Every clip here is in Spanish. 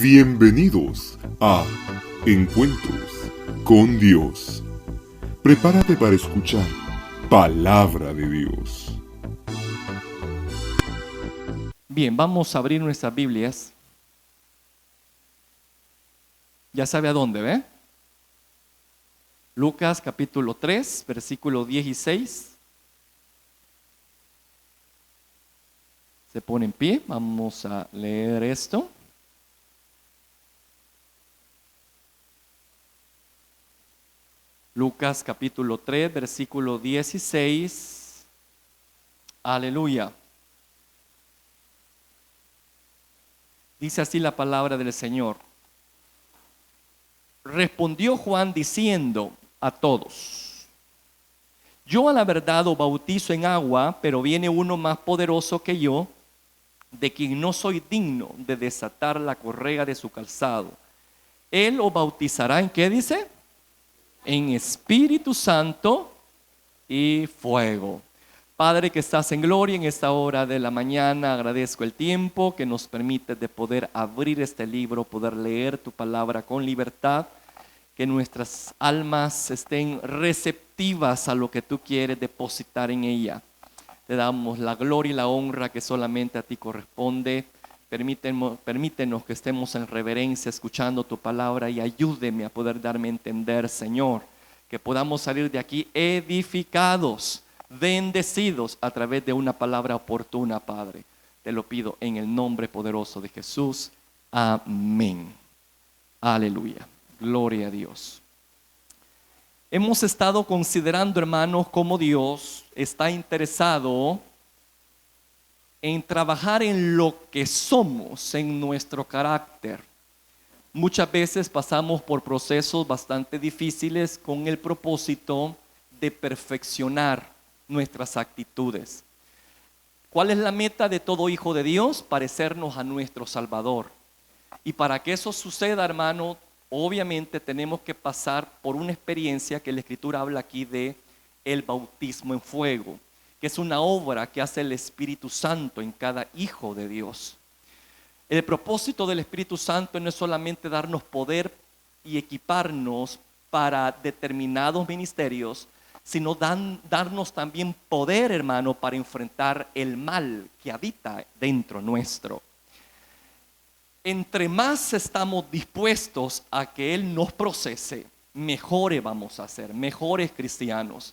Bienvenidos a Encuentros con Dios. Prepárate para escuchar Palabra de Dios. Bien, vamos a abrir nuestras Biblias. Ya sabe a dónde, ¿ve? Lucas capítulo 3, versículo 16. Se pone en pie, vamos a leer esto. Lucas capítulo 3, versículo 16. Aleluya. Dice así la palabra del Señor. Respondió Juan diciendo a todos: yo a la verdad os bautizo en agua, pero viene uno más poderoso que yo, de quien no soy digno de desatar la correa de su calzado. Él os bautizará ¿en qué dice? En Espíritu Santo y fuego. Padre que estás en gloria, en esta hora de la mañana agradezco el tiempo que nos permite de poder abrir este libro, poder leer tu palabra con libertad, que nuestras almas estén receptivas a lo que tú quieres depositar en ella. Te damos la gloria y la honra que solamente a ti corresponde. Permítenos que estemos en reverencia escuchando tu palabra y ayúdeme a poder darme a entender, Señor, que podamos salir de aquí edificados, bendecidos a través de una palabra oportuna, Padre. Te lo pido en el nombre poderoso de Jesús. Amén. Aleluya. Gloria a Dios. Hemos estado considerando, hermanos, cómo Dios está interesado en trabajar en lo que somos, en nuestro carácter. Muchas veces pasamos por procesos bastante difíciles con el propósito de perfeccionar nuestras actitudes. ¿Cuál es la meta de todo hijo de Dios? Parecernos a nuestro Salvador. Y para que eso suceda, hermano, obviamente tenemos que pasar por una experiencia que la Escritura habla aquí de el bautismo en fuego, que es una obra que hace el Espíritu Santo en cada hijo de Dios. El propósito del Espíritu Santo no es solamente darnos poder y equiparnos para determinados ministerios, sino darnos también poder, hermano, para enfrentar el mal que habita dentro nuestro. Entre más estamos dispuestos a que Él nos procese, mejores vamos a ser, mejores cristianos.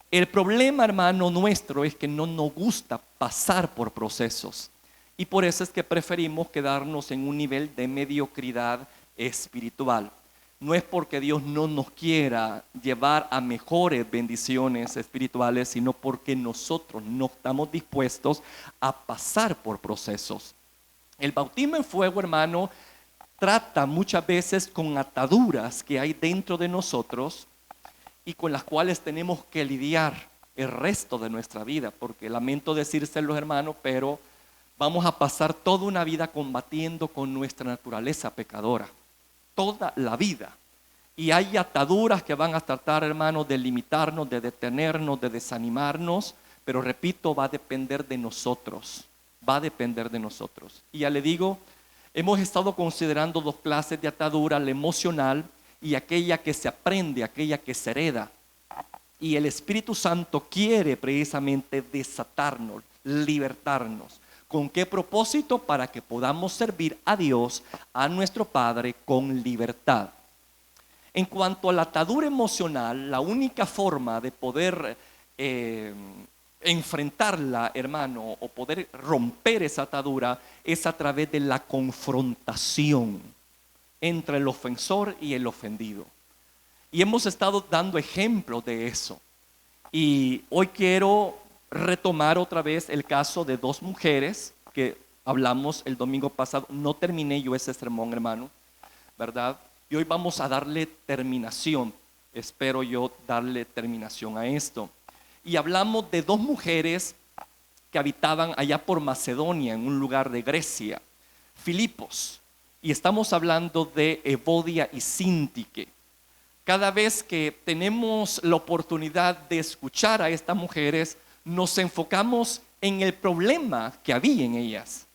El problema, hermano, nuestro es que no nos gusta pasar por procesos. Y por eso es que preferimos quedarnos en un nivel de mediocridad espiritual. No es porque Dios no nos quiera llevar a mejores bendiciones espirituales, sino porque nosotros no estamos dispuestos a pasar por procesos. El bautismo en fuego, hermano, trata muchas veces con ataduras que hay dentro de nosotros y con las cuales tenemos que lidiar el resto de nuestra vida, porque lamento decírselos, hermano, pero vamos a pasar toda una vida combatiendo con nuestra naturaleza pecadora, toda la vida. Y hay ataduras que van a tratar, hermano, de limitarnos, de detenernos, de desanimarnos, pero repito, va a depender de nosotros, va a depender de nosotros. Y ya le digo, hemos estado considerando dos clases de atadura, la emocional y aquella que se aprende, aquella que se hereda. Y el Espíritu Santo quiere precisamente desatarnos, libertarnos. ¿Con qué propósito? Para que podamos servir a Dios, a nuestro Padre, con libertad. En cuanto a la atadura emocional, la única forma de poder enfrentarla, hermano, o poder romper esa atadura es a través de la confrontación entre el ofensor y el ofendido. Y hemos estado dando ejemplos de eso. Y hoy quiero retomar otra vez el caso de dos mujeres que hablamos el domingo pasado. No terminé yo ese sermón, hermano, ¿verdad? Y hoy vamos a darle terminación. Espero yo darle terminación a esto. Y hablamos de dos mujeres que habitaban allá por Macedonia, en un lugar de Grecia, Filipos. Y estamos hablando de Evodia y Síntique. Cada vez que tenemos la oportunidad de escuchar a estas mujeres, nos enfocamos en el problema que había en ellas.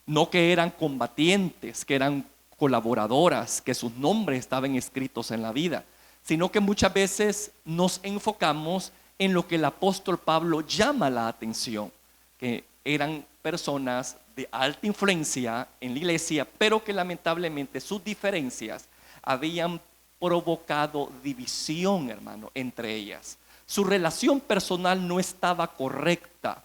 No que eran combatientes, que eran colaboradoras, que sus nombres estaban escritos en la vida, sino que muchas veces nos enfocamos en lo que el apóstol Pablo llama la atención, que eran personas de alta influencia en la iglesia, pero que lamentablemente sus diferencias habían provocado división, hermano, entre ellas. Su relación personal no estaba correcta.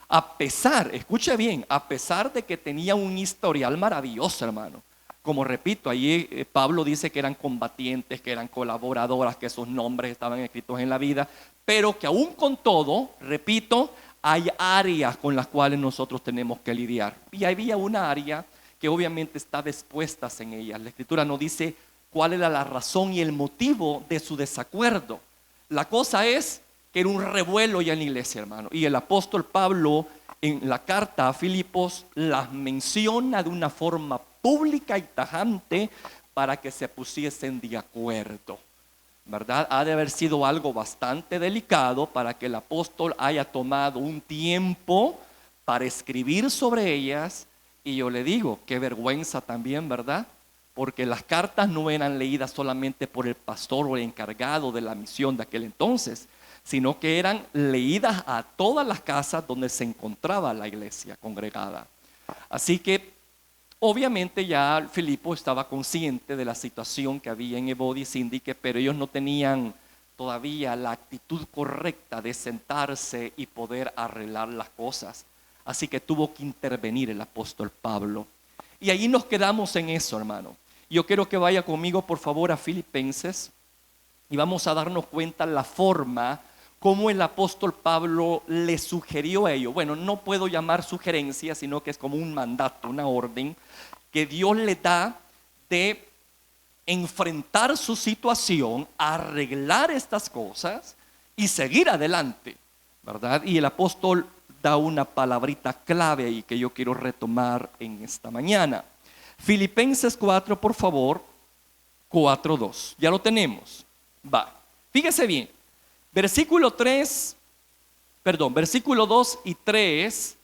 A pesar, escuche bien, a pesar de que tenía un historial maravilloso, hermano. Como repito, ahí Pablo dice que eran combatientes, que eran colaboradoras, que sus nombres estaban escritos en la vida, pero que aún con todo, repito, hay áreas con las cuales nosotros tenemos que lidiar. Y había una área que obviamente estaba expuesta en ellas. La Escritura no dice cuál era la razón y el motivo de su desacuerdo. La cosa es que era un revuelo ya en la iglesia, hermano. Y el apóstol Pablo en la carta a Filipos las menciona de una forma pública y tajante para que se pusiesen de acuerdo, ¿verdad? Ha de haber sido algo bastante delicado para que el apóstol haya tomado un tiempo para escribir sobre ellas. Y yo le digo, qué vergüenza también, ¿verdad? Porque las cartas no eran leídas solamente por el pastor o el encargado de la misión de aquel entonces, sino que eran leídas a todas las casas donde se encontraba la iglesia congregada. Así que obviamente ya Filipo estaba consciente de la situación que había en Evodia y Síndique, pero ellos no tenían todavía la actitud correcta de sentarse y poder arreglar las cosas. Así que tuvo que intervenir el apóstol Pablo. Y ahí nos quedamos en eso, hermano. Yo quiero que vaya conmigo, por favor, a Filipenses y vamos a darnos cuenta la forma como el apóstol Pablo le sugirió a ellos. Bueno, no puedo llamar sugerencia, sino que es como un mandato, una orden que Dios le da de enfrentar su situación, arreglar estas cosas y seguir adelante, ¿verdad? Y el apóstol da una palabrita clave ahí que yo quiero retomar en esta mañana. Filipenses 4, por favor, 4:2. Ya lo tenemos. Va. Fíjese bien. Versículo 2 y 3,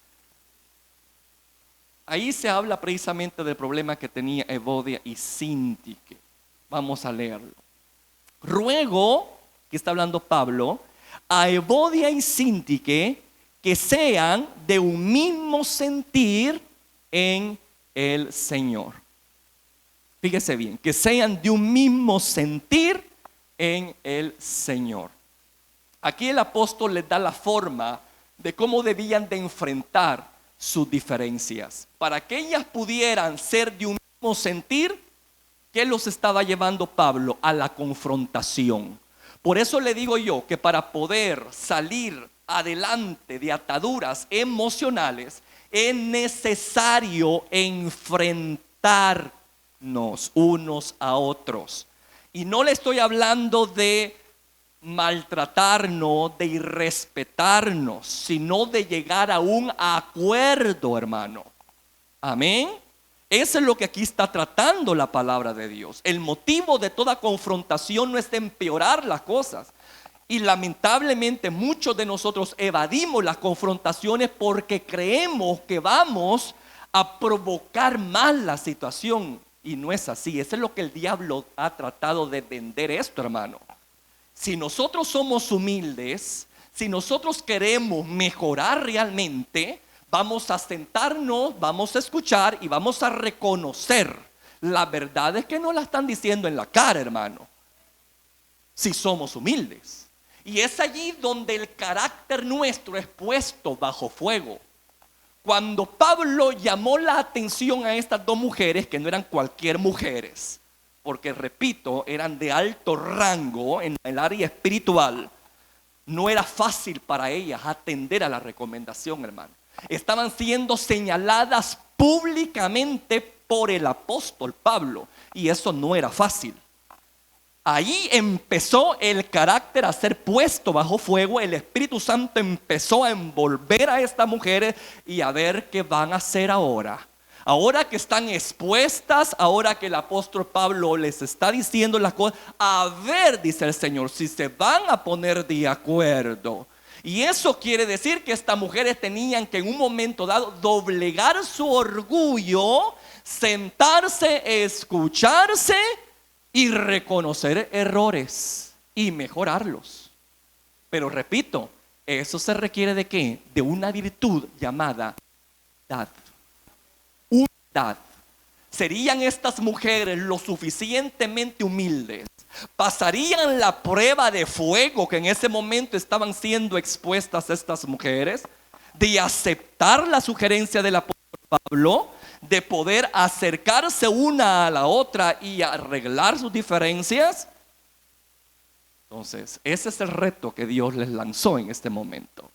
ahí se habla precisamente del problema que tenía Evodia y Síndique. Vamos a leerlo. Ruego, que está hablando Pablo, a Evodia y Síndique que sean de un mismo sentir en el Señor. Fíjese bien, que sean de un mismo sentir en el Señor. Aquí el apóstol les da la forma de cómo debían de enfrentar sus diferencias. Para que ellas pudieran ser de un mismo sentir, ¿qué los estaba llevando Pablo? A la confrontación. Por eso le digo yo que para poder salir adelante de ataduras emocionales es necesario enfrentarnos unos a otros. Y no le estoy hablando de maltratarnos, de irrespetarnos, sino de llegar a un acuerdo, hermano. Amén. Eso es lo que aquí está tratando la palabra de Dios. El motivo de toda confrontación no es empeorar las cosas. Y lamentablemente muchos de nosotros evadimos las confrontaciones porque creemos que vamos a provocar más la situación. Y no es así. Eso es lo que el diablo ha tratado de vender esto, hermano. Si nosotros somos humildes, si nosotros queremos mejorar realmente, vamos a sentarnos, vamos a escuchar y vamos a reconocer la verdad es que no la están diciendo en la cara, hermano. Si somos humildes. Y es allí donde el carácter nuestro es puesto bajo fuego. Cuando Pablo llamó la atención a estas dos mujeres, que no eran cualquier mujeres, porque repito, eran de alto rango en el área espiritual, no era fácil para ellas atender a la recomendación, hermano. Estaban siendo señaladas públicamente por el apóstol Pablo, y eso no era fácil. Ahí empezó el carácter a ser puesto bajo fuego. El Espíritu Santo empezó a envolver a estas mujeres y a ver qué van a hacer ahora. Ahora que están expuestas, ahora que el apóstol Pablo les está diciendo las cosas, a ver, dice el Señor, si se van a poner de acuerdo. Y eso quiere decir que estas mujeres tenían que en un momento dado doblegar su orgullo, sentarse, escucharse y reconocer errores y mejorarlos. Pero repito, eso se requiere ¿de qué? De una virtud llamada humildad. Humildad. ¿Serían estas mujeres lo suficientemente humildes? ¿Pasarían la prueba de fuego que en ese momento estaban siendo expuestas estas mujeres? De aceptar la sugerencia del apóstol Pablo, de poder acercarse una a la otra y arreglar sus diferencias. Entonces, ese es el reto que Dios les lanzó en este momento.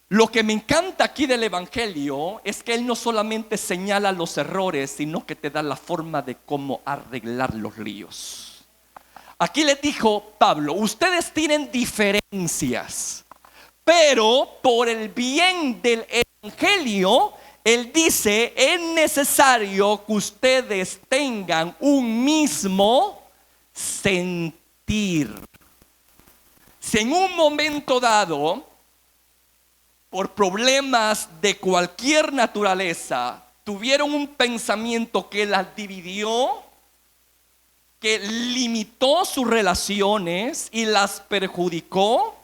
Lo que me encanta aquí del Evangelio es que Él no solamente señala los errores, sino que te da la forma de cómo arreglar los líos. Aquí les dijo Pablo, ustedes tienen diferencias, pero por el bien del Evangelio, Él dice, es necesario que ustedes tengan un mismo sentir. Si en un momento dado, por problemas de cualquier naturaleza, tuvieron un pensamiento que las dividió, que limitó sus relaciones y las perjudicó,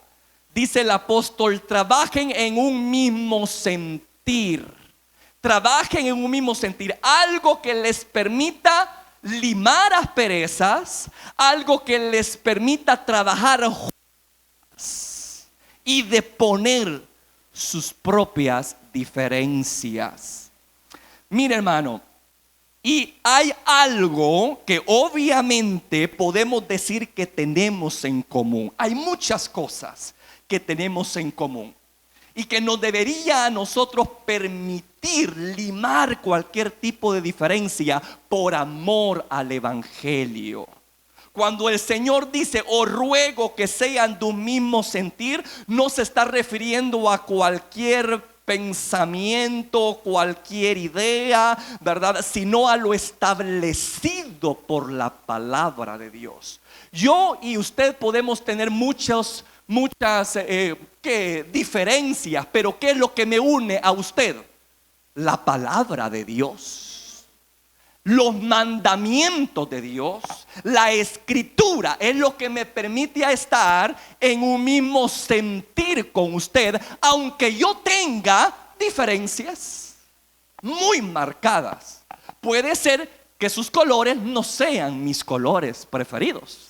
dice el apóstol, trabajen en un mismo sentir. Trabajen en un mismo sentir, algo que les permita limar asperezas, algo que les permita trabajar juntos y deponer sus propias diferencias. Mira, hermano, y hay algo que obviamente podemos decir que tenemos en común. Hay muchas cosas que tenemos en común y que nos debería a nosotros permitir limar cualquier tipo de diferencia por amor al Evangelio. Cuando el Señor dice, os ruego que sean de un mismo sentir, no se está refiriendo a cualquier pensamiento, cualquier idea, ¿verdad? Sino a lo establecido por la palabra de Dios. Yo y usted podemos tener muchas diferencias, pero ¿qué es lo que me une a usted? La palabra de Dios. Los mandamientos de Dios, la escritura es lo que me permite estar en un mismo sentir con usted, aunque yo tenga diferencias muy marcadas. Puede ser que sus colores no sean mis colores preferidos,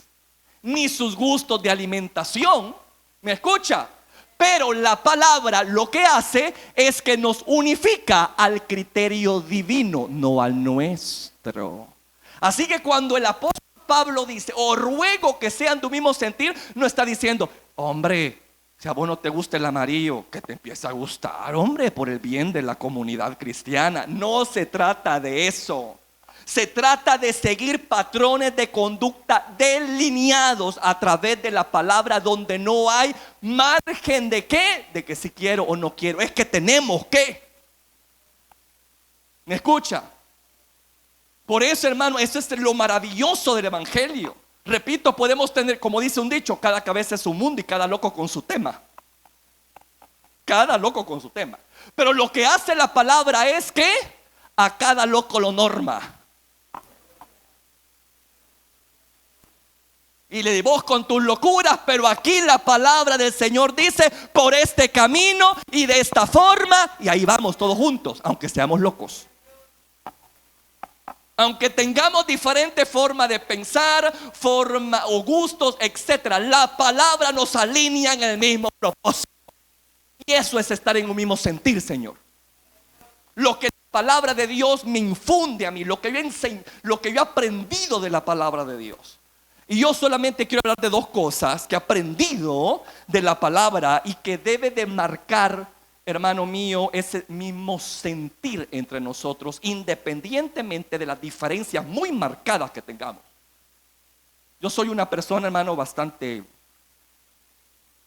ni sus gustos de alimentación. ¿Me escucha? Pero la palabra lo que hace es que nos unifica al criterio divino, no al nuestro. Así que cuando el apóstol Pablo dice, os ruego que sean de un mismo sentir, no está diciendo, hombre, si a vos no te gusta el amarillo, que te empiece a gustar, hombre, por el bien de la comunidad cristiana. No se trata de eso. Se trata de seguir patrones de conducta delineados a través de la palabra, donde no hay margen de qué, de que si quiero o no quiero. Es que tenemos que. ¿Me escucha? Por eso, hermano, eso es lo maravilloso del Evangelio. Repito, podemos tener, como dice un dicho, cada cabeza es un mundo y cada loco con su tema. Cada loco con su tema. Pero lo que hace la palabra es que a cada loco lo norma. Y le digo, vos con tus locuras, pero aquí la palabra del Señor dice, por este camino y de esta forma, y ahí vamos todos juntos, aunque seamos locos. Aunque tengamos diferentes formas de pensar, forma o gustos, etcétera, la palabra nos alinea en el mismo propósito. Y eso es estar en un mismo sentir, Señor. Lo que la palabra de Dios me infunde a mí, lo que yo he aprendido de la palabra de Dios. Y yo solamente quiero hablar de dos cosas que he aprendido de la palabra y que debe de marcar, hermano mío, ese mismo sentir entre nosotros, independientemente de las diferencias muy marcadas que tengamos. Yo soy una persona, hermano, bastante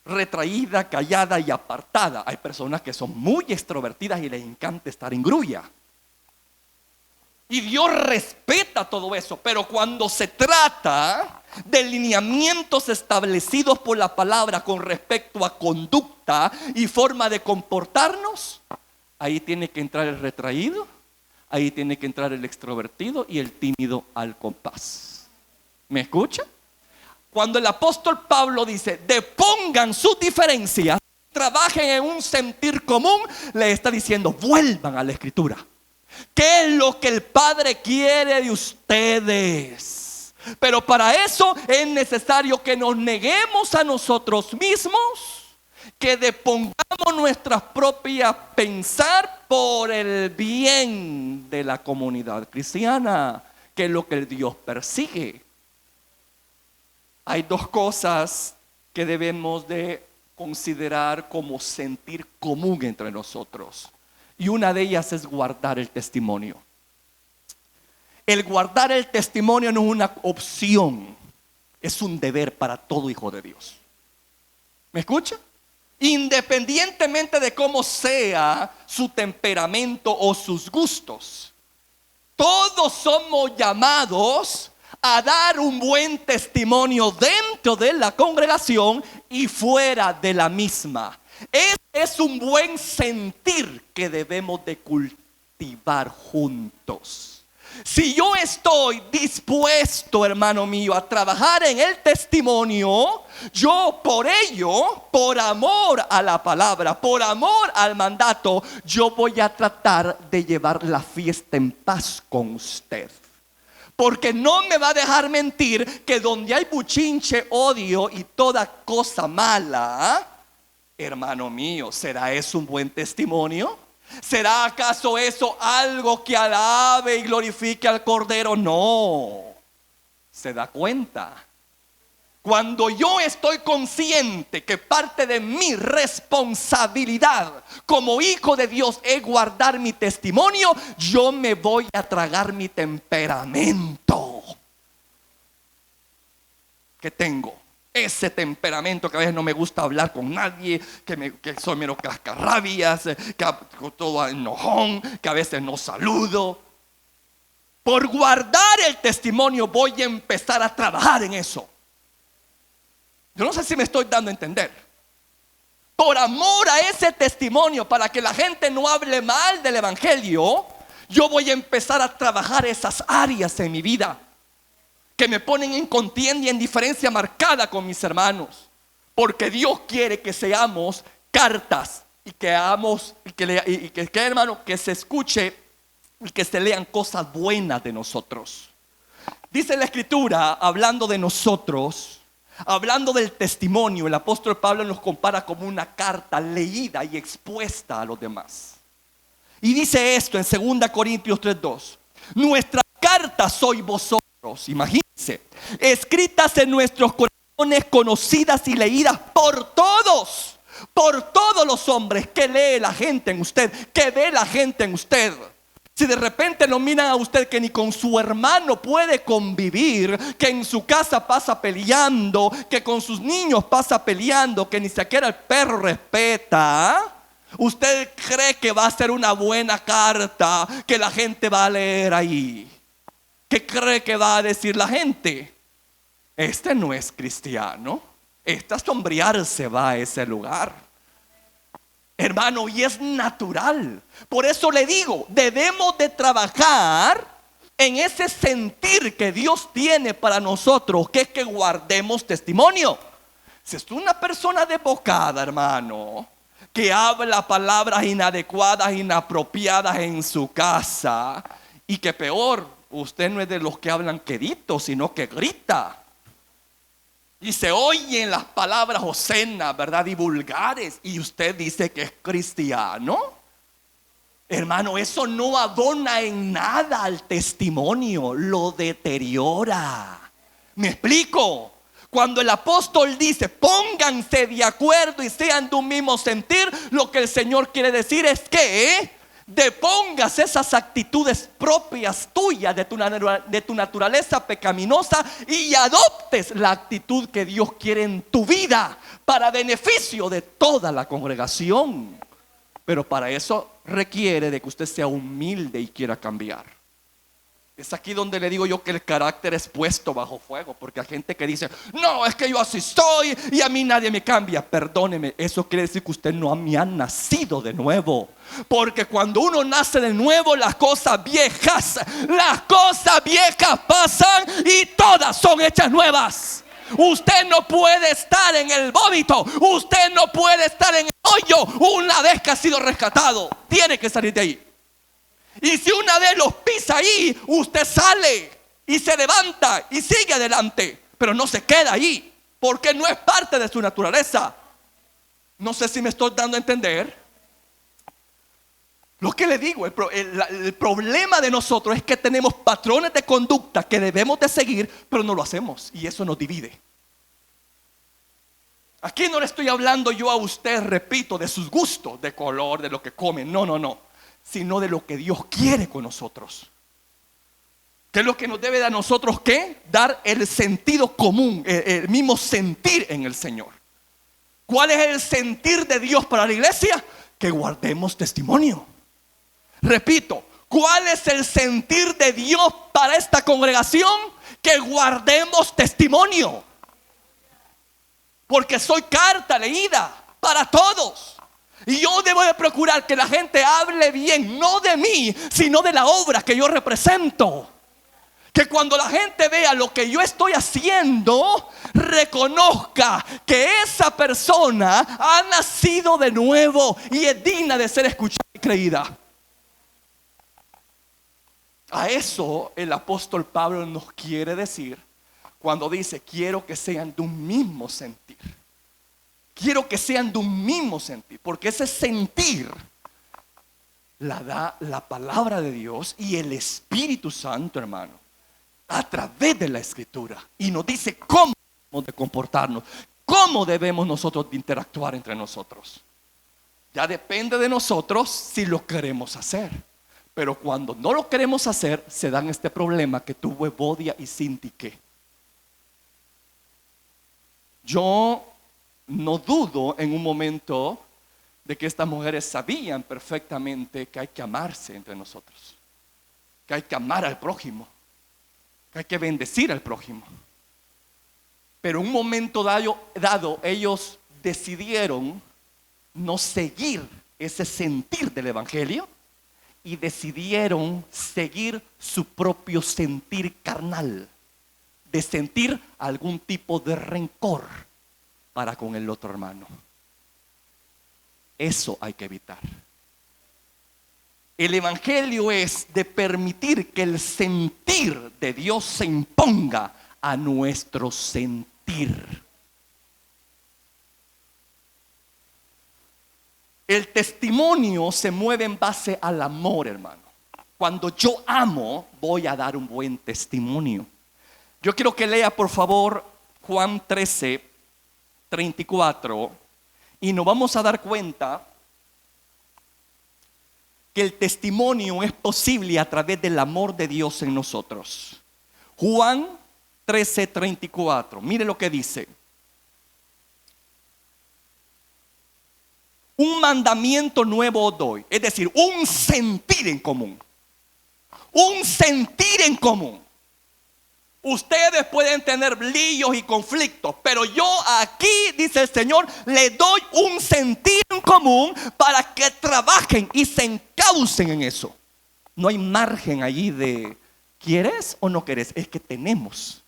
retraída, callada y apartada. Hay personas que son muy extrovertidas y les encanta estar en grulla. Y Dios respeta todo eso, pero cuando se trata de lineamientos establecidos por la palabra con respecto a conducta y forma de comportarnos, ahí tiene que entrar el retraído, ahí tiene que entrar el extrovertido y el tímido al compás. ¿Me escucha? Cuando el apóstol Pablo dice, depongan sus diferencias, trabajen en un sentir común, le está diciendo, vuelvan a la escritura. ¿Qué es lo que el Padre quiere de ustedes? Pero para eso es necesario que nos neguemos a nosotros mismos, que depongamos nuestras propias pensar por el bien de la comunidad cristiana, que es lo que Dios persigue. Hay dos cosas que debemos de considerar como sentir común entre nosotros. Y una de ellas es guardar el testimonio. El guardar el testimonio no es una opción, es un deber para todo hijo de Dios. ¿Me escucha? Independientemente de cómo sea su temperamento o sus gustos, todos somos llamados a dar un buen testimonio dentro de la congregación y fuera de la misma. Ese es un buen sentir que debemos de cultivar juntos. Si yo estoy dispuesto, hermano mío, a trabajar en el testimonio, yo por ello, por amor a la palabra, por amor al mandato, yo voy a tratar de llevar la fiesta en paz con usted. Porque no me va a dejar mentir que donde hay buchinche, odio y toda cosa mala, hermano mío, ¿será eso un buen testimonio? ¿Será acaso eso algo que alabe y glorifique al Cordero? No. ¿Se da cuenta? Cuando yo estoy consciente que parte de mi responsabilidad como hijo de Dios es guardar mi testimonio, yo me voy a tragar mi temperamento que tengo. Ese temperamento que a veces no me gusta hablar con nadie, que soy mero cascarrabias, que todo enojón, que a veces no saludo. Por guardar el testimonio voy a empezar a trabajar en eso. Yo no sé si me estoy dando a entender. Por amor a ese testimonio, para que la gente no hable mal del evangelio, yo voy a empezar a trabajar esas áreas en mi vida que me ponen en contienda y en diferencia marcada con mis hermanos. Porque Dios quiere que seamos cartas y que hermano, que se escuche y que se lean cosas buenas de nosotros. Dice la escritura, hablando de nosotros, hablando del testimonio, el apóstol Pablo nos compara como una carta leída y expuesta a los demás. Y dice esto en 2 Corintios 3:2: nuestra carta sois vosotros, imagínense, escritas en nuestros corazones, conocidas y leídas por todos los hombres que lee la gente en usted, que ve la gente en usted. Si de repente lo miran a usted que ni con su hermano puede convivir, que en su casa pasa peleando, que con sus niños pasa peleando, que ni siquiera el perro respeta, ¿usted cree que va a ser una buena carta que la gente va a leer ahí? ¿Qué cree que va a decir la gente? Este no es cristiano. Este a sombrearse va a ese lugar. Hermano, y es natural. Por eso le digo, debemos de trabajar en ese sentir que Dios tiene para nosotros, que es que guardemos testimonio. Si es una persona desbocada, hermano, que habla palabras inadecuadas, inapropiadas en su casa, y que peor, usted no es de los que hablan quedito, sino que grita. Y se oyen las palabras obscenas, ¿verdad? Y vulgares. Y usted dice que es cristiano. Hermano, eso no abona en nada al testimonio, lo deteriora. ¿Me explico? Cuando el apóstol dice, pónganse de acuerdo y sean de un mismo sentir, lo que el Señor quiere decir es que depongas esas actitudes propias tuyas de tu naturaleza pecaminosa y adoptes la actitud que Dios quiere en tu vida para beneficio de toda la congregación. Pero para eso requiere de que usted sea humilde y quiera cambiar. Es aquí donde le digo yo que el carácter es puesto bajo fuego, porque hay gente que dice, no, es que yo así soy y a mí nadie me cambia. Perdóneme, eso quiere decir que usted no me ha nacido de nuevo. Porque cuando uno nace de nuevo, las cosas viejas pasan y todas son hechas nuevas. Usted no puede estar en el vómito, usted no puede estar en el hoyo una vez que ha sido rescatado. Tiene que salir de ahí. Y si una vez los pisa ahí, usted sale y se levanta y sigue adelante, pero no se queda ahí, porque no es parte de su naturaleza. No sé si me estoy dando a entender. Lo que le digo, el problema de nosotros es que tenemos patrones de conducta que debemos de seguir, pero no lo hacemos, y eso nos divide. Aquí no le estoy hablando yo a usted, repito, de sus gustos, de color, de lo que come, no, sino de lo que Dios quiere con nosotros. ¿Qué es lo que nos debe de a nosotros? ¿Qué? Dar el sentido común, el mismo sentir en el Señor. ¿Cuál es el sentir de Dios para la iglesia? Que guardemos testimonio. Repito, ¿cuál es el sentir de Dios para esta congregación? Que guardemos testimonio. Porque soy carta leída para todos. Y yo debo de procurar que la gente hable bien, no de mí, sino de la obra que yo represento. Que cuando la gente vea lo que yo estoy haciendo, reconozca que esa persona ha nacido de nuevo y es digna de ser escuchada y creída. A eso el apóstol Pablo nos quiere decir cuando dice, quiero que sean de un mismo sentir. Quiero que sean de un mismo sentir, porque ese sentir la da la palabra de Dios y el Espíritu Santo, hermano, a través de la Escritura. Y nos dice cómo debemos de comportarnos, cómo debemos nosotros de interactuar entre nosotros. Ya depende de nosotros si lo queremos hacer. Pero cuando no lo queremos hacer, se dan este problema que tuvo Evodia y Sintique. Yo no dudo en un momento de que estas mujeres sabían perfectamente que hay que amarse entre nosotros, que hay que amar al prójimo, que hay que bendecir al prójimo. Pero en un momento dado ellos decidieron no seguir ese sentir del evangelio y decidieron seguir su propio sentir carnal, de sentir algún tipo de rencor para con el otro hermano. Eso hay que evitar. El evangelio es de permitir que el sentir de Dios se imponga a nuestro sentir. El testimonio se mueve en base al amor, hermano. Cuando yo amo, voy a dar un buen testimonio. Yo quiero que lea, por favor, Juan 13:34, y nos vamos a dar cuenta que el testimonio es posible a través del amor de Dios en nosotros. Juan 13:34, mire lo que dice. Un mandamiento nuevo os doy, es decir, un sentir en común. Un sentir en común. Ustedes pueden tener líos y conflictos, pero yo aquí, dice el Señor, le doy un sentir en común para que trabajen y se encaucen en eso. No hay margen allí de ¿quieres o no quieres? Es que tenemos.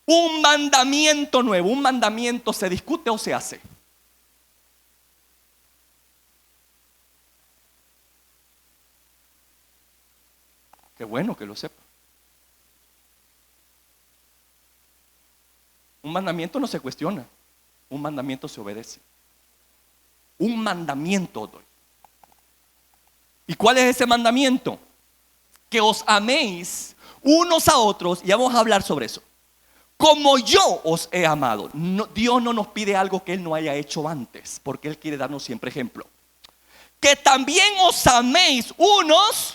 Un mandamiento nuevo. Un mandamiento se discute o se hace. Qué bueno que lo sepa. Un mandamiento no se cuestiona. Un mandamiento se obedece. Un mandamiento doy. ¿Y cuál es ese mandamiento? Que os améis unos a otros. Y vamos a hablar sobre eso. Como yo os he amado. Dios no nos pide algo que Él no haya hecho antes, porque Él quiere darnos siempre ejemplo. Que también os améis unos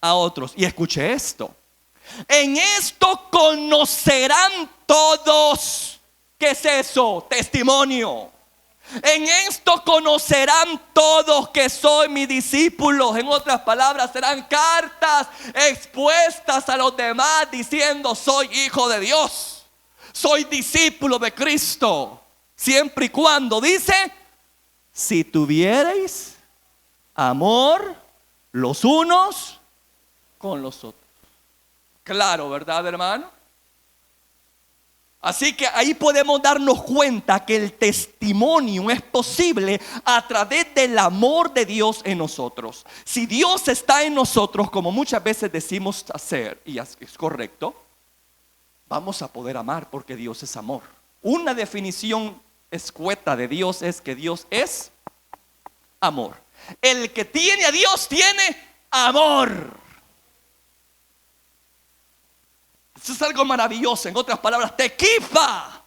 a otros. Y escuche esto. En esto conocerán todos. ¿Qué es eso? Testimonio. En esto conocerán todos que soy mis discípulos. En otras palabras, serán cartas expuestas a los demás diciendo: soy hijo de Dios, soy discípulo de Cristo. Siempre y cuando, dice, si tuviereis amor los unos con los otros. Claro, ¿verdad, hermano? Así que ahí podemos darnos cuenta que el testimonio es posible a través del amor de Dios en nosotros. Si Dios está en nosotros, como muchas veces decimos hacer, y es correcto, vamos a poder amar porque Dios es amor. Una definición escueta de Dios es que Dios es amor. El que tiene a Dios tiene amor. Eso es algo maravilloso. En otras palabras, te equipa,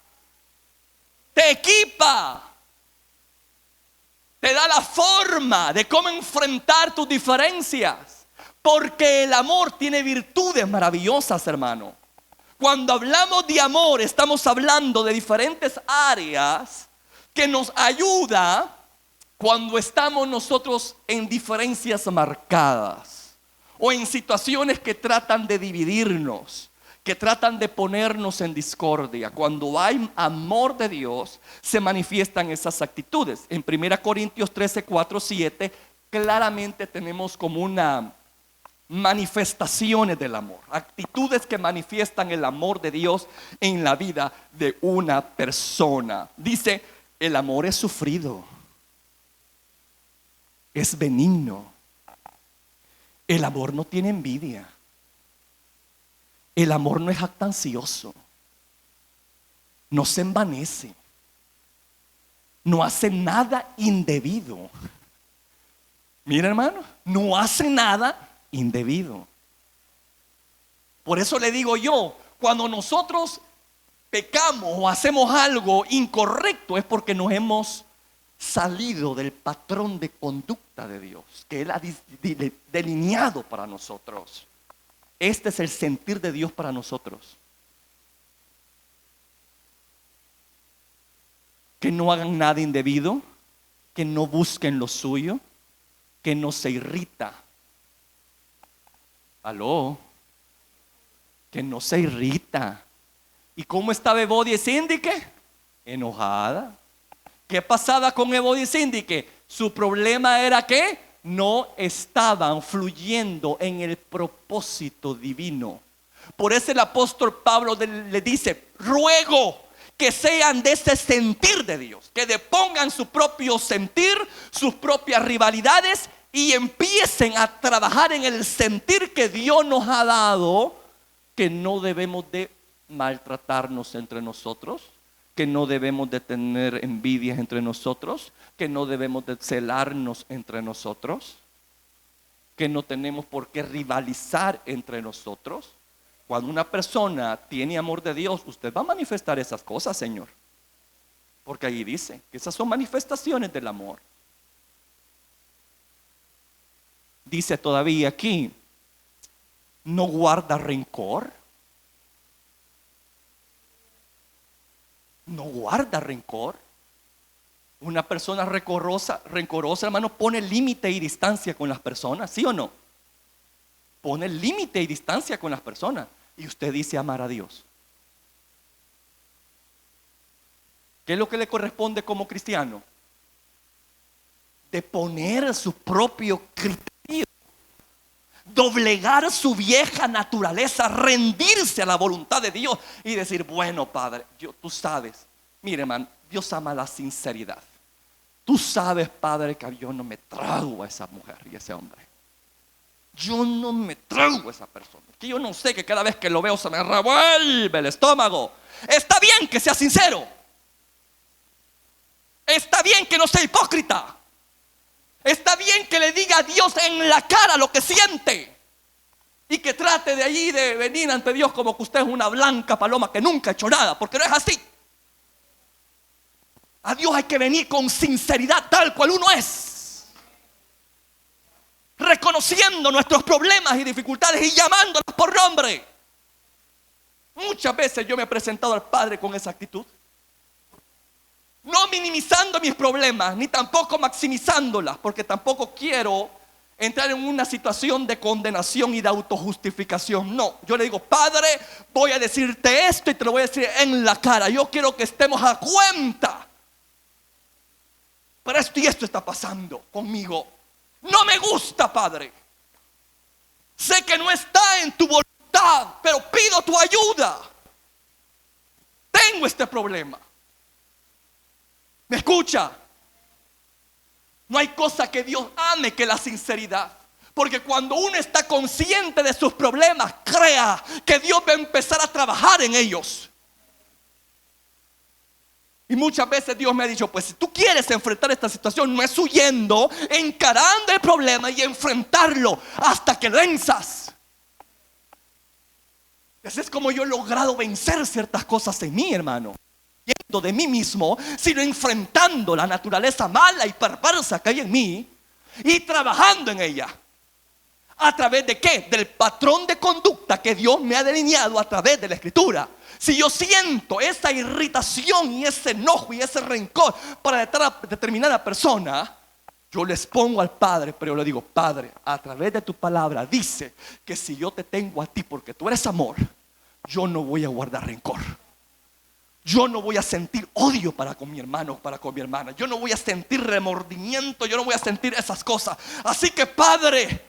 te da la forma de cómo enfrentar tus diferencias, porque el amor tiene virtudes maravillosas, hermano. Cuando hablamos de amor, estamos hablando de diferentes áreas que nos ayuda cuando estamos nosotros en diferencias marcadas o en situaciones que tratan de dividirnos, que tratan de ponernos en discordia. Cuando hay amor de Dios, se manifiestan esas actitudes. En 1 Corintios 13, 4, 7, claramente tenemos como una manifestaciones del amor, actitudes que manifiestan el amor de Dios en la vida de una persona. Dice: el amor es sufrido, es benigno, el amor no tiene envidia, el amor no es jactancioso, no se envanece, no hace nada indebido. Mira, hermano, no hace nada indebido. Por eso le digo yo, cuando nosotros pecamos o hacemos algo incorrecto, es porque nos hemos salido del patrón de conducta de Dios que Él ha delineado para nosotros. Este es el sentir de Dios para nosotros: que no hagan nada indebido, que no busquen lo suyo, que no se irrita. Aló, que no se irrita. ¿Y cómo estaba Evodia y Síndique? Enojada. ¿Qué pasaba con Evodia y Síndique? Su problema era que no estaban fluyendo en el propósito divino. Por eso el apóstol Pablo le dice: ruego que sean de ese sentir de Dios, que depongan su propio sentir, sus propias rivalidades, y empiecen a trabajar en el sentir que Dios nos ha dado, que no debemos de maltratarnos entre nosotros, que no debemos de tener envidias entre nosotros, que no debemos de celarnos entre nosotros, que no tenemos por qué rivalizar entre nosotros. Cuando una persona tiene amor de Dios, usted va a manifestar esas cosas, Señor, porque ahí dice que esas son manifestaciones del amor. Dice todavía aquí: no guarda rencor. No guarda rencor. Una persona rencorosa, hermano, pone límite y distancia con las personas, ¿sí o no? Pone límite y distancia con las personas. Y usted dice amar a Dios. ¿Qué es lo que le corresponde como cristiano? De poner su propio criterio, doblegar su vieja naturaleza, rendirse a la voluntad de Dios y decir: bueno, Padre, tú sabes, mire, hermano, Dios ama la sinceridad. Tú sabes, Padre, que yo no me trago a esa mujer y a ese hombre. Yo no me trago a esa persona, que yo no sé, que cada vez que lo veo se me revuelve el estómago. Está bien que sea sincero, está bien que no sea hipócrita, está bien que le diga a Dios en la cara lo que siente, y que trate de allí de venir ante Dios como que usted es una blanca paloma que nunca ha hecho nada, porque no es así. A Dios hay que venir con sinceridad tal cual uno es, reconociendo nuestros problemas y dificultades y llamándolos por nombre. Muchas veces yo me he presentado al Padre con esa actitud. No minimizando mis problemas, ni tampoco maximizándolas, porque tampoco quiero entrar en una situación de condenación y de autojustificación. No, yo le digo, Padre, voy a decirte esto y te lo voy a decir en la cara. Yo quiero que estemos a cuenta. Pero esto y esto está pasando conmigo. No me gusta, Padre. Sé que no está en tu voluntad, pero pido tu ayuda. Tengo este problema. ¿Me escucha? No hay cosa que Dios ame que la sinceridad. Porque cuando uno está consciente de sus problemas, crea que Dios va a empezar a trabajar en ellos. Y muchas veces Dios me ha dicho, pues si tú quieres enfrentar esta situación, no es huyendo, encarando el problema y enfrentarlo hasta que venzas. Así es como yo he logrado vencer ciertas cosas en mí, hermano. Yendo de mí mismo, sino enfrentando la naturaleza mala y perversa que hay en mí y trabajando en ella. ¿A través de qué? Del patrón de conducta que Dios me ha delineado a través de la Escritura. Si yo siento esa irritación y ese enojo y ese rencor para determinada persona, yo les pongo al Padre, pero yo le digo, Padre, a través de tu palabra dice que si yo te tengo a ti porque tú eres amor, yo no voy a guardar rencor. Yo no voy a sentir odio para con mi hermano, para con mi hermana. Yo no voy a sentir remordimiento, yo no voy a sentir esas cosas. Así que, Padre,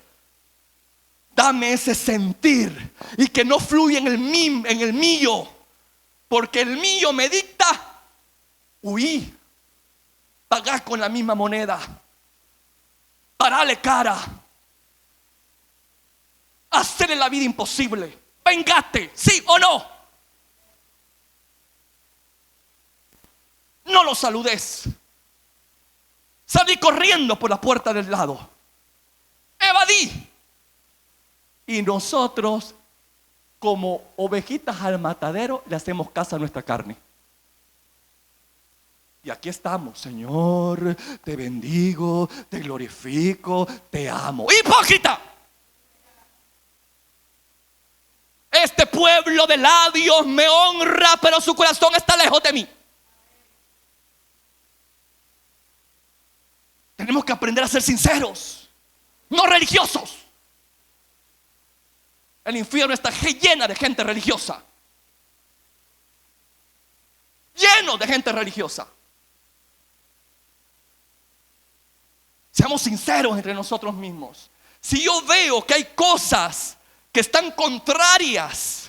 dame ese sentir y que no fluya en el mío, porque el mío me dicta huí, pagar con la misma moneda, pararle cara, hacerle la vida imposible. Vengate, sí o no. No lo saludes. Salí corriendo por la puerta del lado. Evadí. Y nosotros, como ovejitas al matadero, le hacemos caso a nuestra carne. Y aquí estamos, Señor, te bendigo, te glorifico, te amo. ¡Hipócrita! Este pueblo de labios me honra, pero su corazón está lejos de mí. Tenemos que aprender a ser sinceros, no religiosos. El infierno está lleno de gente religiosa. Lleno de gente religiosa. Seamos sinceros entre nosotros mismos. Si yo veo que hay cosas que están contrarias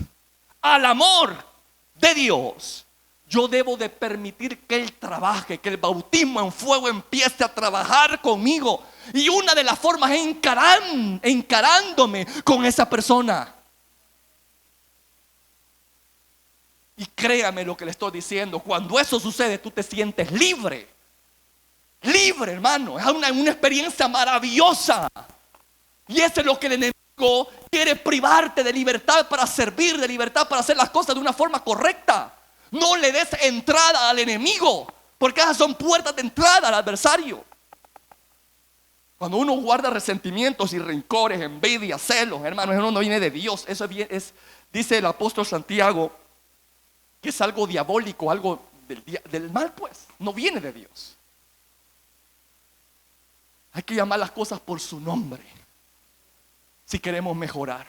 al amor de Dios, yo debo de permitir que Él trabaje, que el bautismo en fuego empiece a trabajar conmigo. Y una de las formas es encarándome con esa persona. Y créame lo que le estoy diciendo, cuando eso sucede tú te sientes libre. Libre, hermano, es una experiencia maravillosa. Y eso es lo que el enemigo quiere, privarte de libertad para servir, de libertad para hacer las cosas de una forma correcta. No le des entrada al enemigo, porque esas son puertas de entrada al adversario. Cuando uno guarda resentimientos y rencores, envidia, celos, hermanos, eso no viene de Dios. Eso dice el apóstol Santiago, que es algo diabólico, algo del mal, pues. No viene de Dios. Hay que llamar las cosas por su nombre si queremos mejorar.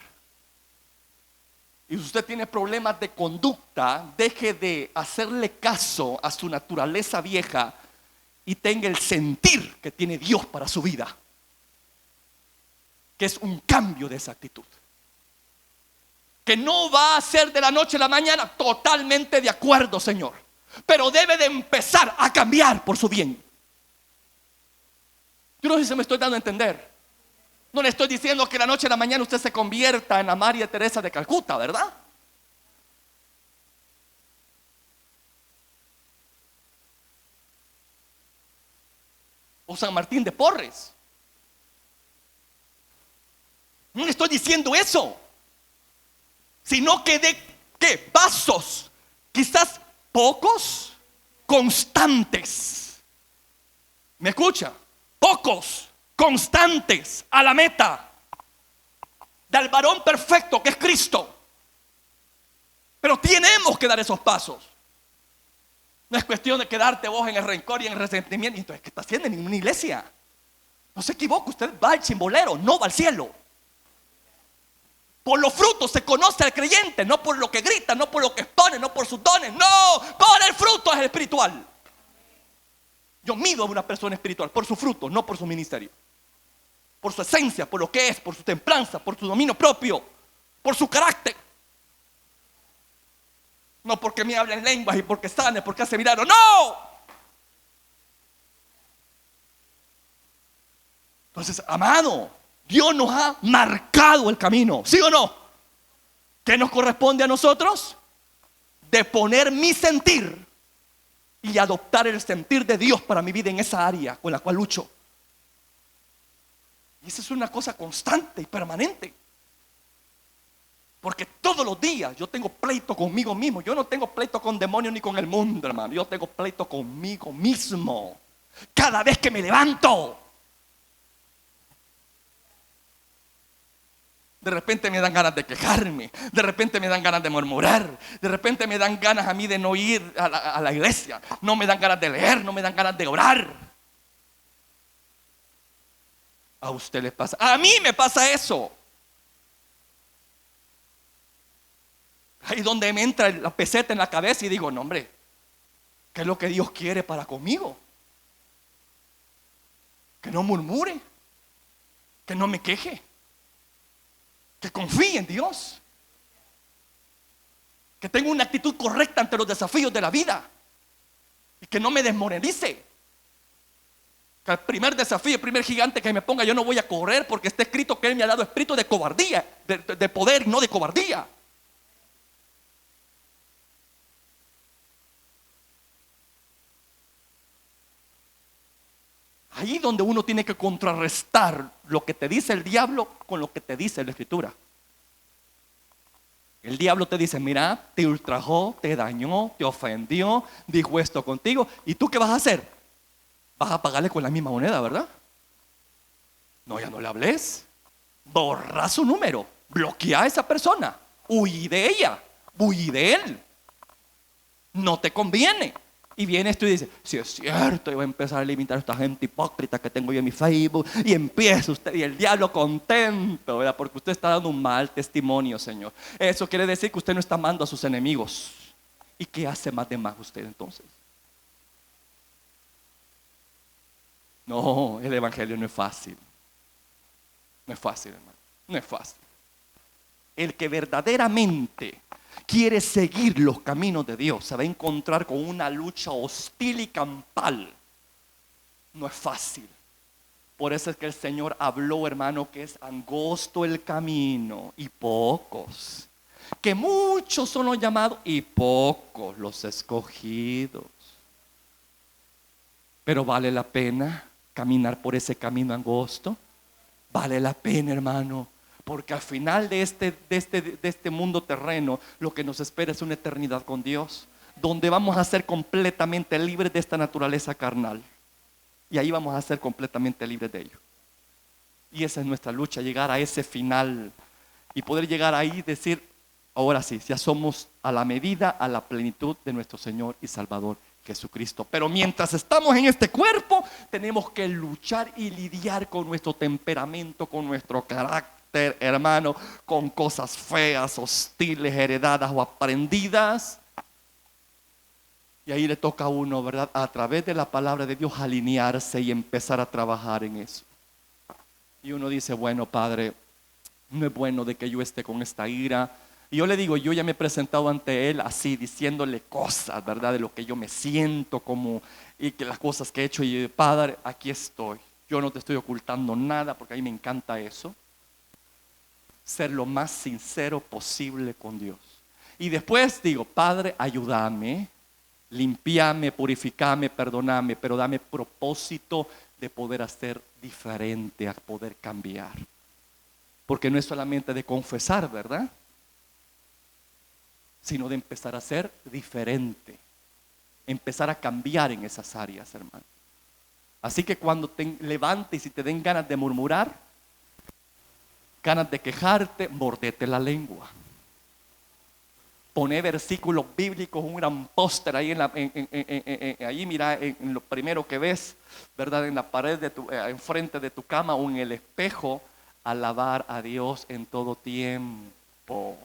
Y si usted tiene problemas de conducta, deje de hacerle caso a su naturaleza vieja y tenga el sentir que tiene Dios para su vida, que es un cambio de esa actitud, que no va a ser de la noche a la mañana. Totalmente de acuerdo, Señor, pero debe de empezar a cambiar por su bien. Yo no sé si me estoy dando a entender. No le estoy diciendo que de la noche a la mañana usted se convierta en la María Teresa de Calcuta, ¿verdad? O San Martín de Porres. No le estoy diciendo eso, sino que de ¿qué? Pasos, quizás pocos, constantes. ¿Me escucha? Pocos, constantes a la meta del varón perfecto que es Cristo. Pero tenemos que dar esos pasos. No es cuestión de quedarte vos en el rencor y en el resentimiento. Entonces, ¿qué está haciendo en una iglesia? No se equivoque, usted va al chimbolero, no va al cielo. Por los frutos se conoce al creyente, no por lo que grita, no por lo que expone, no por sus dones, no, por el fruto es el espiritual. Yo mido a una persona espiritual por su fruto, no por su ministerio. Por su esencia, por lo que es, por su templanza, por su dominio propio, por su carácter. No porque me hable en lenguas y porque sane, porque hace milagros, no. Entonces, amado, Dios nos ha marcado el camino, ¿sí o no? ¿Qué nos corresponde a nosotros? De poner mi sentir y adoptar el sentir de Dios para mi vida en esa área con la cual lucho. Y esa es una cosa constante y permanente. Porque todos los días yo tengo pleito conmigo mismo. Yo no tengo pleito con demonios ni con el mundo, hermano. Yo tengo pleito conmigo mismo. Cada vez que me levanto. De repente me dan ganas de quejarme. De repente me dan ganas de murmurar. De repente me dan ganas a mí de no ir a la iglesia. No me dan ganas de leer. No me dan ganas de orar. A usted le pasa. A mí me pasa eso. Ahí donde me entra la peseta en la cabeza y digo, no hombre, ¿qué es lo que Dios quiere para conmigo? Que no murmure. Que no me queje. Que confíe en Dios. Que tenga una actitud correcta ante los desafíos de la vida. Y que no me desmoralice. Que el primer desafío, el primer gigante que me ponga, yo no voy a correr porque está escrito que Él me ha dado espíritu de cobardía, de poder, no de cobardía. Ahí donde uno tiene que contrarrestar lo que te dice el diablo con lo que te dice la Escritura. El diablo te dice, mira, te ultrajó, te dañó, te ofendió, dijo esto contigo. ¿Y tú qué vas a hacer? Vas a pagarle con la misma moneda, ¿verdad? No, ya no le hables. Borra su número. Bloquea a esa persona. Huí de ella. Huí de él. No te conviene. Y vienes tú y dices, si es cierto, yo voy a empezar a limitar a esta gente hipócrita que tengo yo en mi Facebook. Y empieza usted, y el diablo contento, ¿verdad? Porque usted está dando un mal testimonio, Señor. Eso quiere decir que usted no está amando a sus enemigos. ¿Y qué hace más de más usted entonces? No, el evangelio no es fácil. No es fácil, hermano. No es fácil. El que verdaderamente quiere seguir los caminos de Dios se va a encontrar con una lucha hostil y campal. No es fácil. Por eso es que el Señor habló, hermano, que es angosto el camino y pocos. Que muchos son los llamados y pocos los escogidos. Pero vale la pena caminar por ese camino angosto. Vale la pena, hermano. Porque al final de este mundo terreno, lo que nos espera es una eternidad con Dios, donde vamos a ser completamente libres de esta naturaleza carnal. Y ahí vamos a ser completamente libres de ello. Y esa es nuestra lucha, llegar a ese final y poder llegar ahí y decir, ahora sí, ya somos a la medida, a la plenitud de nuestro Señor y Salvador Jesucristo. Pero mientras estamos en este cuerpo, tenemos que luchar y lidiar con nuestro temperamento, con nuestro carácter, hermano, con cosas feas, hostiles, heredadas o aprendidas. Y ahí le toca a uno, ¿verdad?, a través de la palabra de Dios alinearse y empezar a trabajar en eso. Y uno dice, bueno, Padre, no es bueno de que yo esté con esta ira. Y yo le digo, yo ya me he presentado ante Él así, diciéndole cosas, ¿verdad?, de lo que yo me siento como, y que las cosas que he hecho. Y Padre, aquí estoy. Yo no te estoy ocultando nada, porque a mí me encanta eso. Ser lo más sincero posible con Dios. Y después digo, Padre, ayúdame, limpiame, purificame, perdóname, pero dame propósito de poder hacer diferente, a poder cambiar. Porque no es solamente de confesar, ¿verdad?, sino de empezar a ser diferente, empezar a cambiar en esas áreas, hermano. Así que cuando te levantes y te den ganas de murmurar, ganas de quejarte, mordete la lengua. poner versículos bíblicos, un gran póster ahí ahí mira, en lo primero que ves, ¿verdad? En la pared enfrente de tu cama o en el espejo, alabar a Dios en todo tiempo.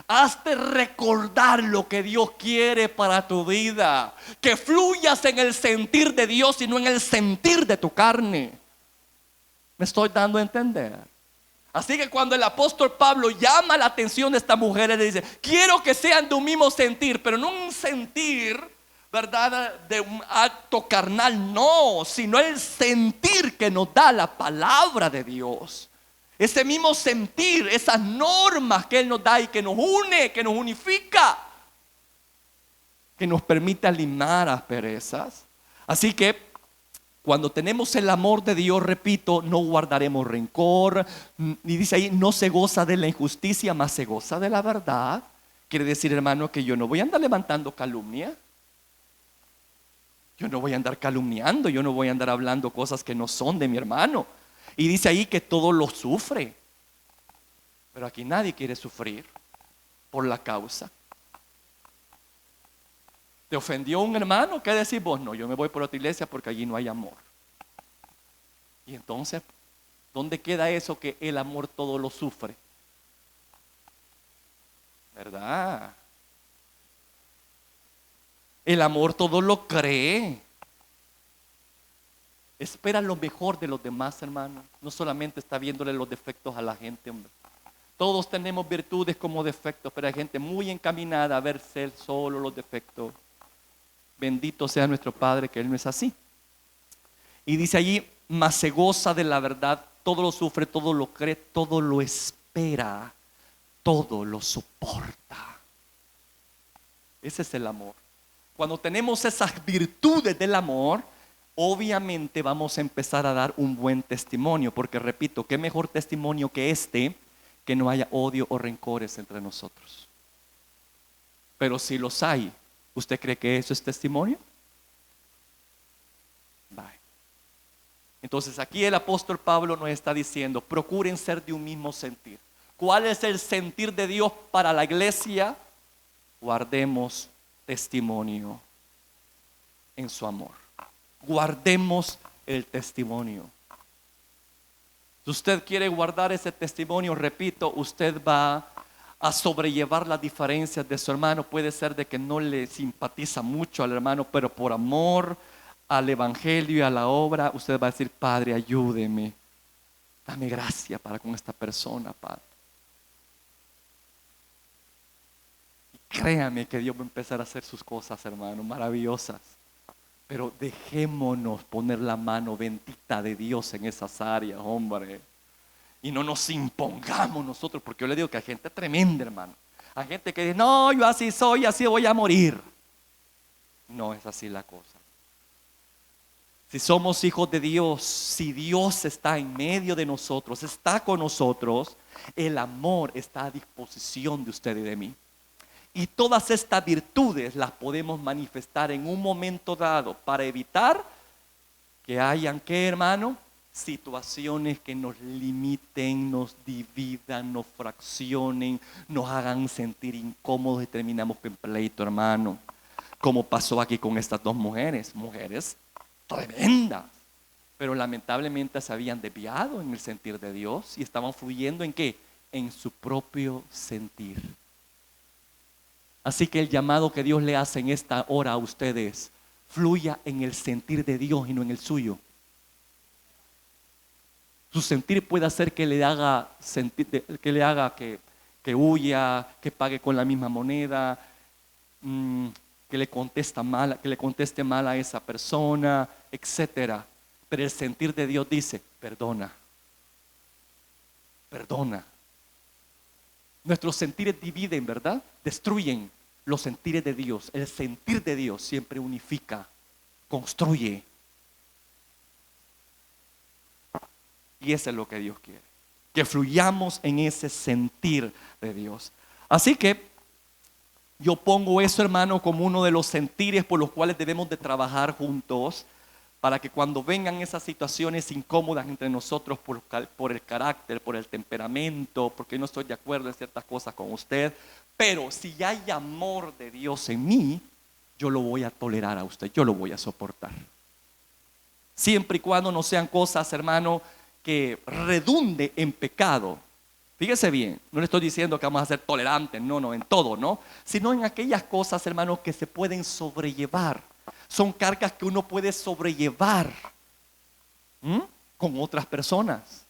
Hazte recordar lo que Dios quiere para tu vida. Que fluyas en el sentir de Dios y no en el sentir de tu carne. ¿Me estoy dando a entender? Así que cuando el apóstol Pablo llama la atención de esta mujer, le dice: quiero que sean de un mismo sentir, pero no un sentir, ¿verdad?, de un acto carnal, no, sino el sentir que nos da la palabra de Dios. Ese mismo sentir, esas normas que Él nos da y que nos une, que nos unifica, que nos permite limar asperezas. Así que cuando tenemos el amor de Dios, repito, no guardaremos rencor. Y dice ahí, no se goza de la injusticia, mas se goza de la verdad. Quiere decir, hermano, que yo no voy a andar levantando calumnia. Yo no voy a andar calumniando, yo no voy a andar hablando cosas que no son de mi hermano. Y dice ahí que todo lo sufre. Pero aquí nadie quiere sufrir por la causa. ¿Te ofendió un hermano? ¿Qué decís vos? No, yo me voy por otra iglesia porque allí no hay amor. Y entonces, ¿dónde queda eso que el amor todo lo sufre? ¿Verdad? El amor todo lo cree. Espera lo mejor de los demás, hermano. No solamente está viéndole los defectos a la gente, hombre. Todos tenemos virtudes como defectos, pero hay gente muy encaminada a verse solo los defectos. Bendito sea nuestro Padre, que Él no es así. Y dice allí, mas se goza de la verdad, todo lo sufre, todo lo cree, todo lo espera, todo lo soporta. Ese es el amor. Cuando tenemos esas virtudes del amor, obviamente vamos a empezar a dar un buen testimonio, porque repito, qué mejor testimonio que que no haya odio o rencores entre nosotros. Pero si los hay, ¿usted cree que eso es testimonio? Bye. Entonces aquí el apóstol Pablo nos está diciendo, procuren ser de un mismo sentir. ¿Cuál es el sentir de Dios para la iglesia? Guardemos testimonio en su amor. Guardemos el testimonio. Si usted quiere guardar ese testimonio, repito, usted va a sobrellevar las diferencias de su hermano. Puede ser de que no le simpatiza mucho al hermano, pero por amor al evangelio y a la obra, usted va a decir: Padre, ayúdeme, dame gracia para con esta persona, Padre. Y créame que Dios va a empezar a hacer sus cosas, hermano, maravillosas. Pero dejémonos poner la mano bendita de Dios en esas áreas, hombre. Y no nos impongamos nosotros, porque yo le digo que hay gente tremenda, hermano. Hay gente que dice: no, yo así soy, así voy a morir. No es así la cosa. Si somos hijos de Dios, si Dios está en medio de nosotros, está con nosotros, el amor está a disposición de usted y de mí. Y todas estas virtudes las podemos manifestar en un momento dado para evitar que hayan, ¿qué, hermano? Situaciones que nos limiten, nos dividan, nos fraccionen, nos hagan sentir incómodos y terminamos en pleito, hermano. Como pasó aquí con estas dos mujeres tremendas, pero lamentablemente se habían desviado en el sentir de Dios y estaban fluyendo ¿en qué? En su propio sentir. Así que el llamado que Dios le hace en esta hora a ustedes: fluya en el sentir de Dios y no en el suyo. Su sentir puede hacer que le haga que huya, que pague con la misma moneda, que le conteste mal a esa persona, etcétera. Pero el sentir de Dios dice: perdona. Nuestros sentires dividen, ¿verdad? Destruyen. Los sentires de Dios, el sentir de Dios siempre unifica, construye. Y eso es lo que Dios quiere, que fluyamos en ese sentir de Dios. Así que yo pongo eso, hermano, como uno de los sentires por los cuales debemos de trabajar juntos para que cuando vengan esas situaciones incómodas entre nosotros por el carácter, por el temperamento, porque no estoy de acuerdo en ciertas cosas con usted, pero si hay amor de Dios en mí, yo lo voy a tolerar a usted, yo lo voy a soportar. Siempre y cuando no sean cosas, hermano, que redunde en pecado. Fíjese bien, no le estoy diciendo que vamos a ser tolerantes, no, en todo, ¿no? Sino en aquellas cosas, hermano, que se pueden sobrellevar. Son cargas que uno puede sobrellevar con otras personas.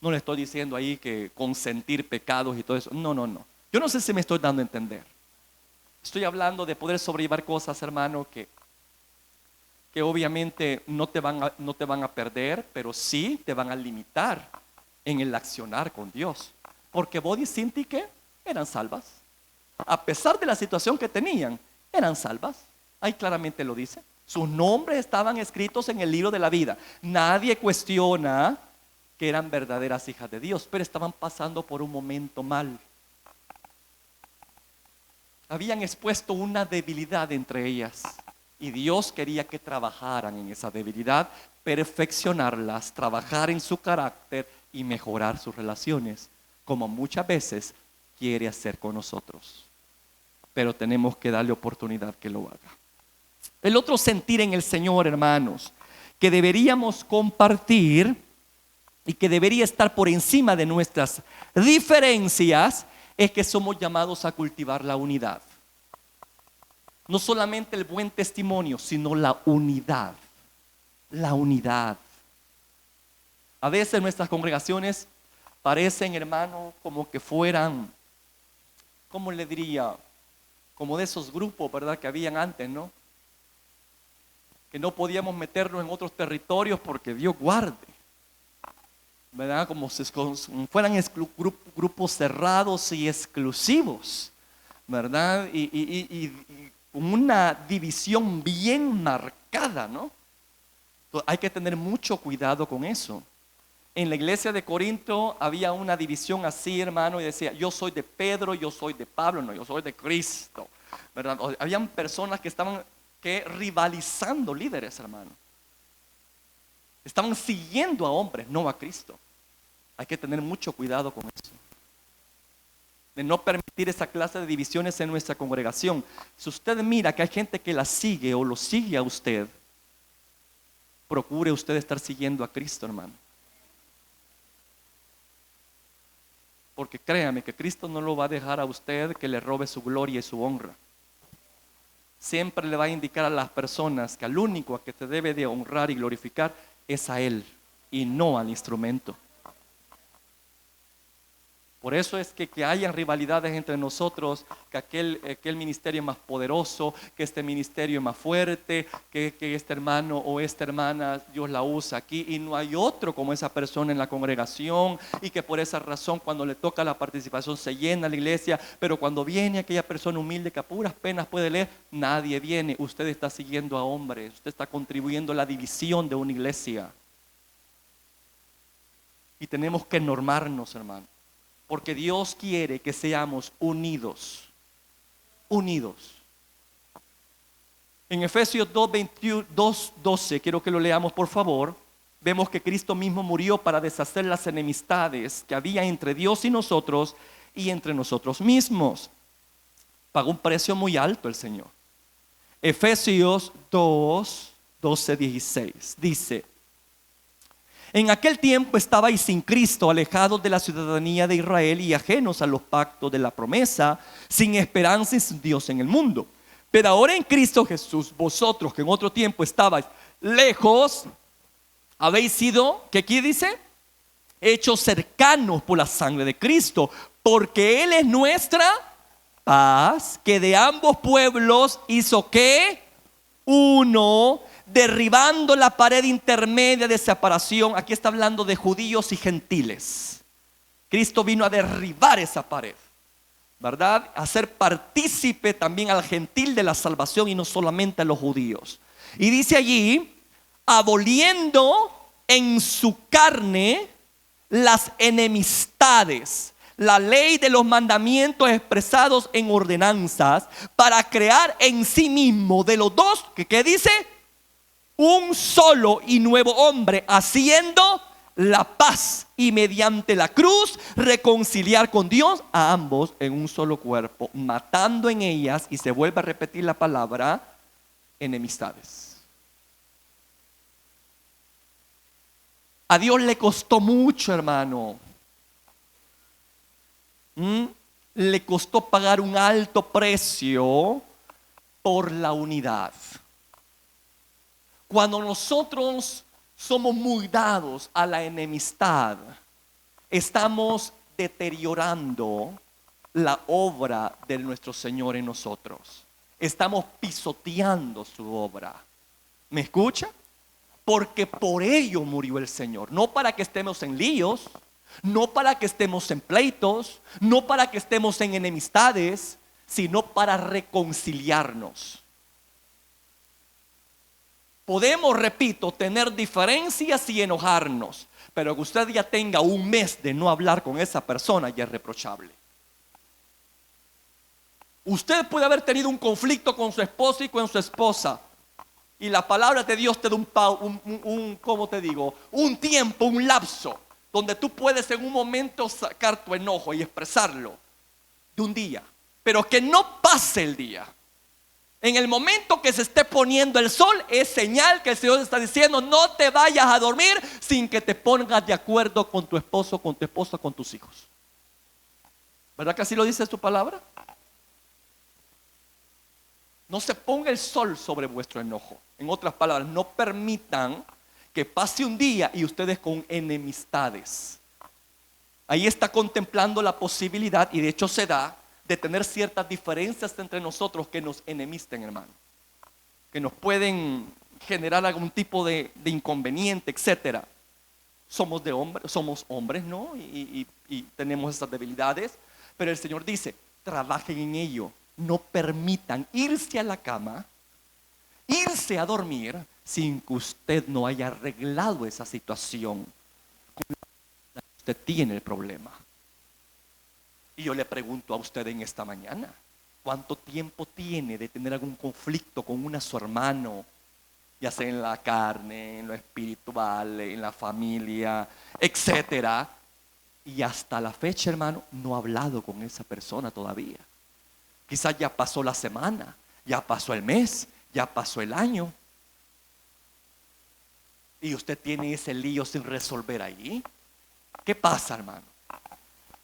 No le estoy diciendo ahí que consentir pecados y todo eso. No. Yo no sé si me estoy dando a entender. Estoy hablando de poder sobrellevar cosas, hermano, que obviamente no te van a perder, pero sí te van a limitar en el accionar con Dios. Porque Body y Cinti, ¿qué? Eran salvas. A pesar de la situación que tenían, eran salvas. Ahí claramente lo dice. Sus nombres estaban escritos en el libro de la vida. Nadie cuestiona que eran verdaderas hijas de Dios, pero estaban pasando por un momento mal. Habían expuesto una debilidad entre ellas. Y Dios quería que trabajaran en esa debilidad, perfeccionarlas, trabajar en su carácter y mejorar sus relaciones, como muchas veces quiere hacer con nosotros. Pero tenemos que darle oportunidad que lo haga. El otro sentir en el Señor, hermanos, que deberíamos compartir y que debería estar por encima de nuestras diferencias, es que somos llamados a cultivar la unidad. No solamente el buen testimonio, sino la unidad. La unidad. A veces nuestras congregaciones parecen, hermano, como que fueran, ¿cómo le diría? Como de esos grupos, ¿verdad? Que habían antes, ¿no? Que no podíamos meternos en otros territorios porque Dios guarde, ¿verdad? Como si fueran grupos cerrados y exclusivos, ¿verdad? Y con una división bien marcada, ¿no? Entonces, hay que tener mucho cuidado con eso. En la iglesia de Corinto había una división así, hermano, y decía, yo soy de Pedro, yo soy de Pablo, no, yo soy de Cristo, ¿verdad? Habían personas que estaban rivalizando líderes, hermano. Estaban siguiendo a hombres, no a Cristo. Hay que tener mucho cuidado con eso, de no permitir esa clase de divisiones en nuestra congregación. Si usted mira que hay gente que la sigue o lo sigue a usted, procure usted estar siguiendo a Cristo, hermano. Porque créame que Cristo no lo va a dejar a usted que le robe su gloria y su honra. Siempre le va a indicar a las personas que al único a que te debe de honrar y glorificar es a Él y no al instrumento. Por eso es que hayan rivalidades entre nosotros, que aquel ministerio es más poderoso, que este ministerio es más fuerte, que este hermano o esta hermana Dios la usa aquí y no hay otro como esa persona en la congregación, y que por esa razón cuando le toca la participación se llena la iglesia, pero cuando viene aquella persona humilde que a puras penas puede leer, nadie viene. Usted está siguiendo a hombres, usted está contribuyendo a la división de una iglesia. Y tenemos que normarnos, hermano. Porque Dios quiere que seamos unidos. Unidos. En Efesios 2:12, quiero que lo leamos por favor. Vemos que Cristo mismo murió para deshacer las enemistades que había entre Dios y nosotros y entre nosotros mismos. Pagó un precio muy alto el Señor. Efesios 2:12-16 dice: en aquel tiempo estabais sin Cristo, alejados de la ciudadanía de Israel y ajenos a los pactos de la promesa, sin esperanza y sin Dios en el mundo. Pero ahora en Cristo Jesús, vosotros que en otro tiempo estabais lejos, habéis sido, ¿qué aquí dice? Hechos cercanos por la sangre de Cristo, porque Él es nuestra paz, que de ambos pueblos hizo ¿qué? Uno, derribando la pared intermedia de separación. Aquí está hablando de judíos y gentiles. Cristo vino a derribar esa pared, ¿verdad? A ser partícipe también al gentil de la salvación y no solamente a los judíos. Y dice allí, aboliendo en su carne las enemistades, la ley de los mandamientos expresados en ordenanzas, para crear en sí mismo de los dos, ¿qué dice? un solo y nuevo hombre, haciendo la paz, y mediante la cruz reconciliar con Dios a ambos en un solo cuerpo, matando en ellas, y se vuelve a repetir la palabra, enemistades. A Dios le costó mucho, hermano. Le costó pagar un alto precio por la unidad. Cuando nosotros somos muy dados a la enemistad, estamos deteriorando la obra de nuestro Señor en nosotros. Estamos pisoteando su obra. ¿Me escucha? Porque por ello murió el Señor. No para que estemos en líos, no para que estemos en pleitos, no para que estemos en enemistades, sino para reconciliarnos. Podemos, repito, tener diferencias y enojarnos, pero que usted ya tenga un mes de no hablar con esa persona ya es reprochable. Usted puede haber tenido un conflicto con su esposo y con su esposa, y la palabra de Dios te da ¿cómo te digo? Un tiempo, un lapso, donde tú puedes en un momento sacar tu enojo y expresarlo de un día, pero que no pase el día. En el momento que se esté poniendo el sol, es señal que el Señor está diciendo: no te vayas a dormir sin que te pongas de acuerdo con tu esposo, con tu esposa, con tus hijos. ¿Verdad que así lo dice tu palabra? No se ponga el sol sobre vuestro enojo. En otras palabras, no permitan que pase un día y ustedes con enemistades. Ahí está contemplando la posibilidad, y de hecho se da, de tener ciertas diferencias entre nosotros que nos enemisten, hermano, que nos pueden generar algún tipo de inconveniente, etcétera. Somos hombres, ¿no? Y tenemos esas debilidades, pero el Señor dice: trabajen en ello. No permitan irse a la cama, irse a dormir sin que usted no haya arreglado esa situación con la que usted tiene el problema. Y yo le pregunto a usted en esta mañana: ¿cuánto tiempo tiene de tener algún conflicto con su hermano? Ya sea en la carne, en lo espiritual, en la familia, etcétera. Y hasta la fecha, hermano, no ha hablado con esa persona todavía. Quizás ya pasó la semana, ya pasó el mes, ya pasó el año, y usted tiene ese lío sin resolver ahí. ¿Qué pasa, hermano?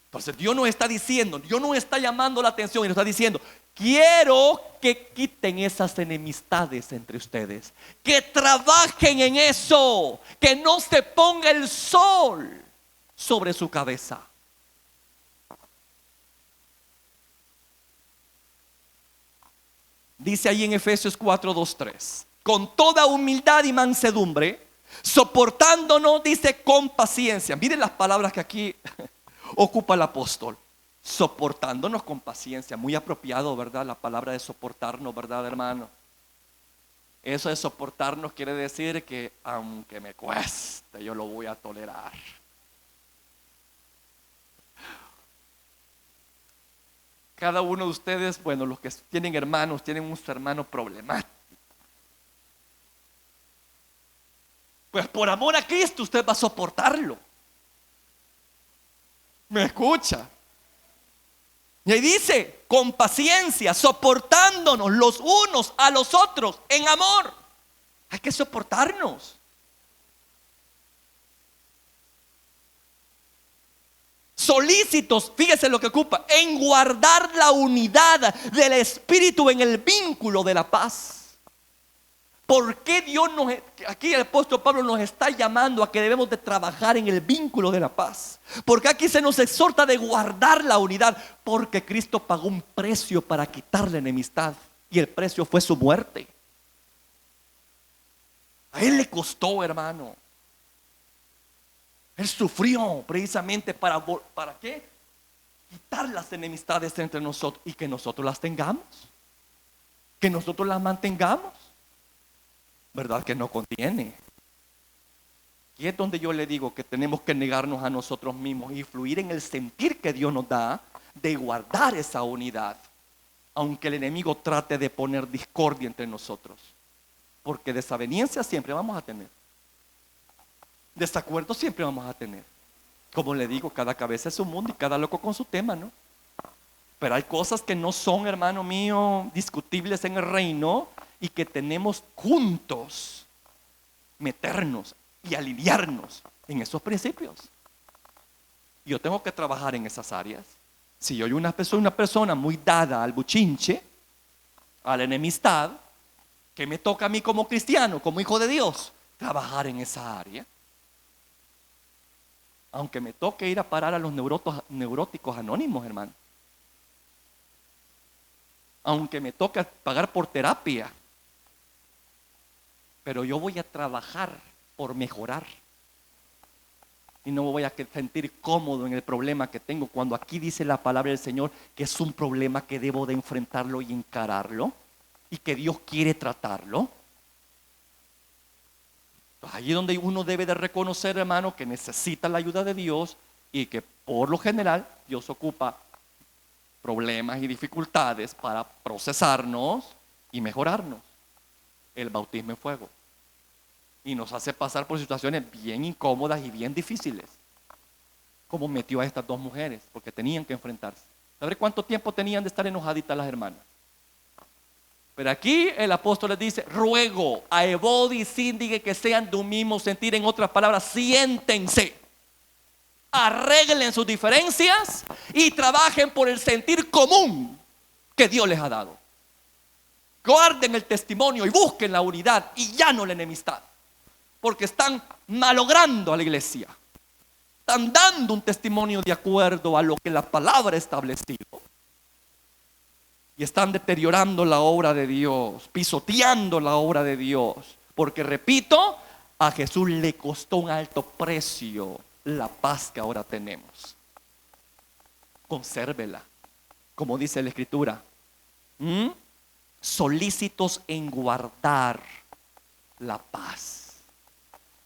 Entonces Dios nos está diciendo, Dios nos está llamando la atención y nos está diciendo: quiero que quiten esas enemistades entre ustedes, que trabajen en eso, que no se ponga el sol sobre su cabeza. Dice ahí en Efesios 4, 2, 3: con toda humildad y mansedumbre, soportándonos, dice, con paciencia. Miren las palabras que aquí ocupa el apóstol: soportándonos con paciencia. Muy apropiado, ¿verdad? La palabra de soportarnos, ¿verdad, hermano? Eso de soportarnos quiere decir que aunque me cueste, yo lo voy a tolerar. Cada uno de ustedes, bueno, los que tienen hermanos, tienen un hermano problemático. Pues por amor a Cristo usted va a soportarlo. ¿Me escucha? Y ahí dice: con paciencia, soportándonos los unos a los otros en amor. Hay que soportarnos. Solícitos, fíjese lo que ocupa: en guardar la unidad del Espíritu en el vínculo de la paz. ¿Por qué aquí el apóstol Pablo nos está llamando a que debemos de trabajar en el vínculo de la paz? Porque aquí se nos exhorta de guardar la unidad, porque Cristo pagó un precio para quitar la enemistad, y el precio fue su muerte. A Él le costó, hermano. Él sufrió precisamente ¿para qué? Quitar las enemistades entre nosotros, y que nosotros las tengamos, que nosotros las mantengamos. ¿Verdad que no contiene? Y es donde yo le digo que tenemos que negarnos a nosotros mismos y fluir en el sentir que Dios nos da de guardar esa unidad, aunque el enemigo trate de poner discordia entre nosotros. Porque desavenencias siempre vamos a tener. Desacuerdos siempre vamos a tener. Como le digo, cada cabeza es un mundo y cada loco con su tema, ¿no? Pero hay cosas que no son, hermano mío, discutibles en el reino y que tenemos juntos meternos y alinearnos en esos principios. Yo tengo que trabajar en esas áreas. Si yo soy una persona muy dada al buchinche, a la enemistad, ¿qué me toca a mí como cristiano, como hijo de Dios? Trabajar en esa área. Aunque me toque ir a parar a los neuróticos anónimos, hermano. Aunque me toque pagar por terapia. Pero yo voy a trabajar por mejorar. Y no me voy a sentir cómodo en el problema que tengo, cuando aquí dice la palabra del Señor que es un problema que debo de enfrentarlo y encararlo, y que Dios quiere tratarlo. Allí donde uno debe de reconocer, hermano, que necesita la ayuda de Dios, y que por lo general Dios ocupa problemas y dificultades para procesarnos y mejorarnos. El bautismo en fuego. Y nos hace pasar por situaciones bien incómodas y bien difíciles. Como metió a estas dos mujeres, porque tenían que enfrentarse. ¿Sabe cuánto tiempo tenían de estar enojaditas las hermanas? Pero aquí el apóstol les dice: ruego a Evodia y Síndige que sean de un mismo sentir. En otras palabras, siéntense, arreglen sus diferencias y trabajen por el sentir común que Dios les ha dado. Guarden el testimonio y busquen la unidad y ya no la enemistad, porque están malogrando a la iglesia. Están dando un testimonio de acuerdo a lo que la palabra ha establecido. Y están deteriorando la obra de Dios, pisoteando la obra de Dios. Porque, repito, a Jesús le costó un alto precio la paz que ahora tenemos. Consérvela, como dice la Escritura. Solícitos en guardar la paz.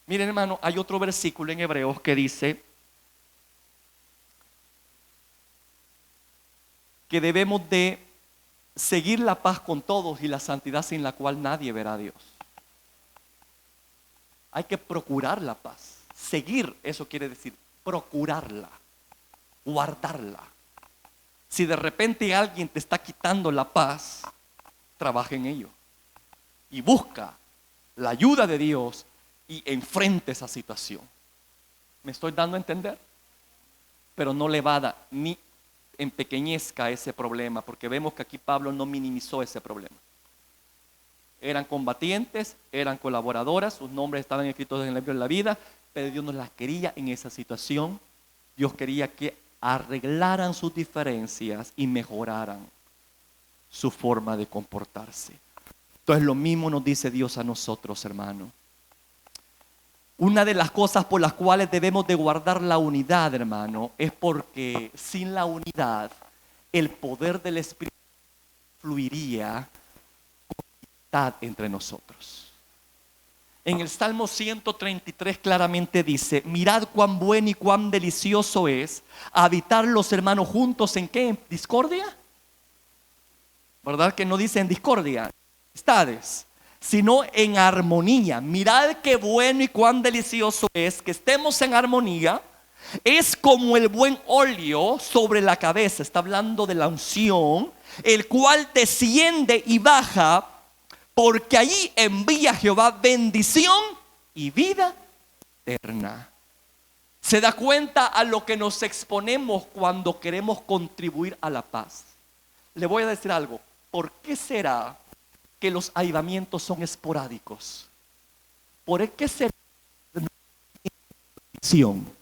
Miren, hermano, hay otro versículo en Hebreos que dice que debemos de seguir la paz con todos y la santidad, sin la cual nadie verá a Dios. Hay que procurar la paz. Seguir, eso quiere decir procurarla, guardarla. Si de repente alguien te está quitando la paz, trabaja en ello y busca la ayuda de Dios y enfrente esa situación. ¿Me estoy dando a entender? Pero no le va a dar ni empequeñezca ese problema, porque vemos que aquí Pablo no minimizó ese problema. Eran combatientes, eran colaboradoras, sus nombres estaban escritos en el libro de la vida, pero Dios no las quería en esa situación. Dios quería que arreglaran sus diferencias y mejoraran su forma de comportarse. Entonces lo mismo nos dice Dios a nosotros, hermano. Una de las cosas por las cuales debemos de guardar la unidad, hermano, es porque sin la unidad el poder del Espíritu fluiría con unidad entre nosotros. En el Salmo 133 claramente dice: mirad cuán bueno y cuán delicioso es habitar los hermanos juntos. ¿En qué? ¿En discordia? ¿Verdad que no dice en discordia? Amistades, sino en armonía. Mirad qué bueno y cuán delicioso es que estemos en armonía. Es como el buen óleo sobre la cabeza. Está hablando de la unción, el cual desciende y baja, porque allí envía Jehová bendición y vida eterna. Se da cuenta a lo que nos exponemos cuando queremos contribuir a la paz. Le voy a decir algo. ¿Por qué será que los avivamientos son esporádicos? ¿Por qué será que no hay bendición?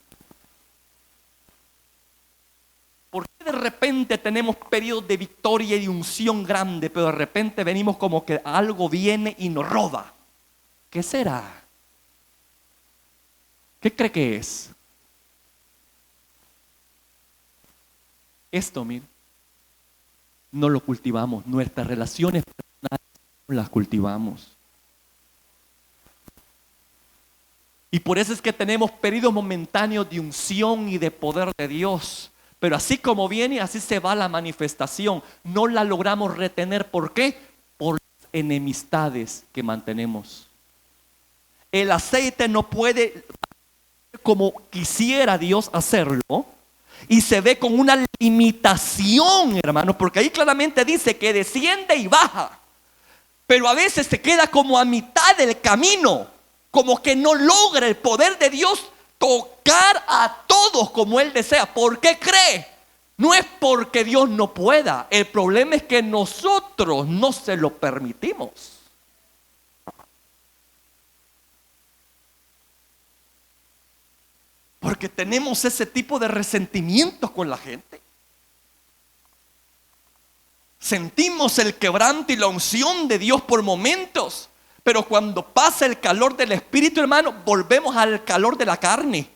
¿Por qué de repente tenemos periodos de victoria y de unción grande, pero de repente venimos como que algo viene y nos roba? ¿Qué será? ¿Qué cree que es? Esto, mire, no lo cultivamos. Nuestras relaciones personales no las cultivamos. Y por eso es que tenemos periodos momentáneos de unción y de poder de Dios. Pero así como viene, así se va la manifestación. No la logramos retener. ¿Por qué? Por las enemistades que mantenemos. El aceite no puede, como quisiera Dios hacerlo, y se ve con una limitación, hermanos, porque ahí claramente dice que desciende y baja, pero a veces se queda como a mitad del camino, como que no logra el poder de Dios tocar a todos como Él desea. ¿Por qué cree? No es porque Dios no pueda, el problema es que nosotros no se lo permitimos. Porque tenemos ese tipo de resentimientos con la gente. Sentimos el quebranto y la unción de Dios por momentos, pero cuando pasa el calor del Espíritu, hermano, volvemos al calor de la carne.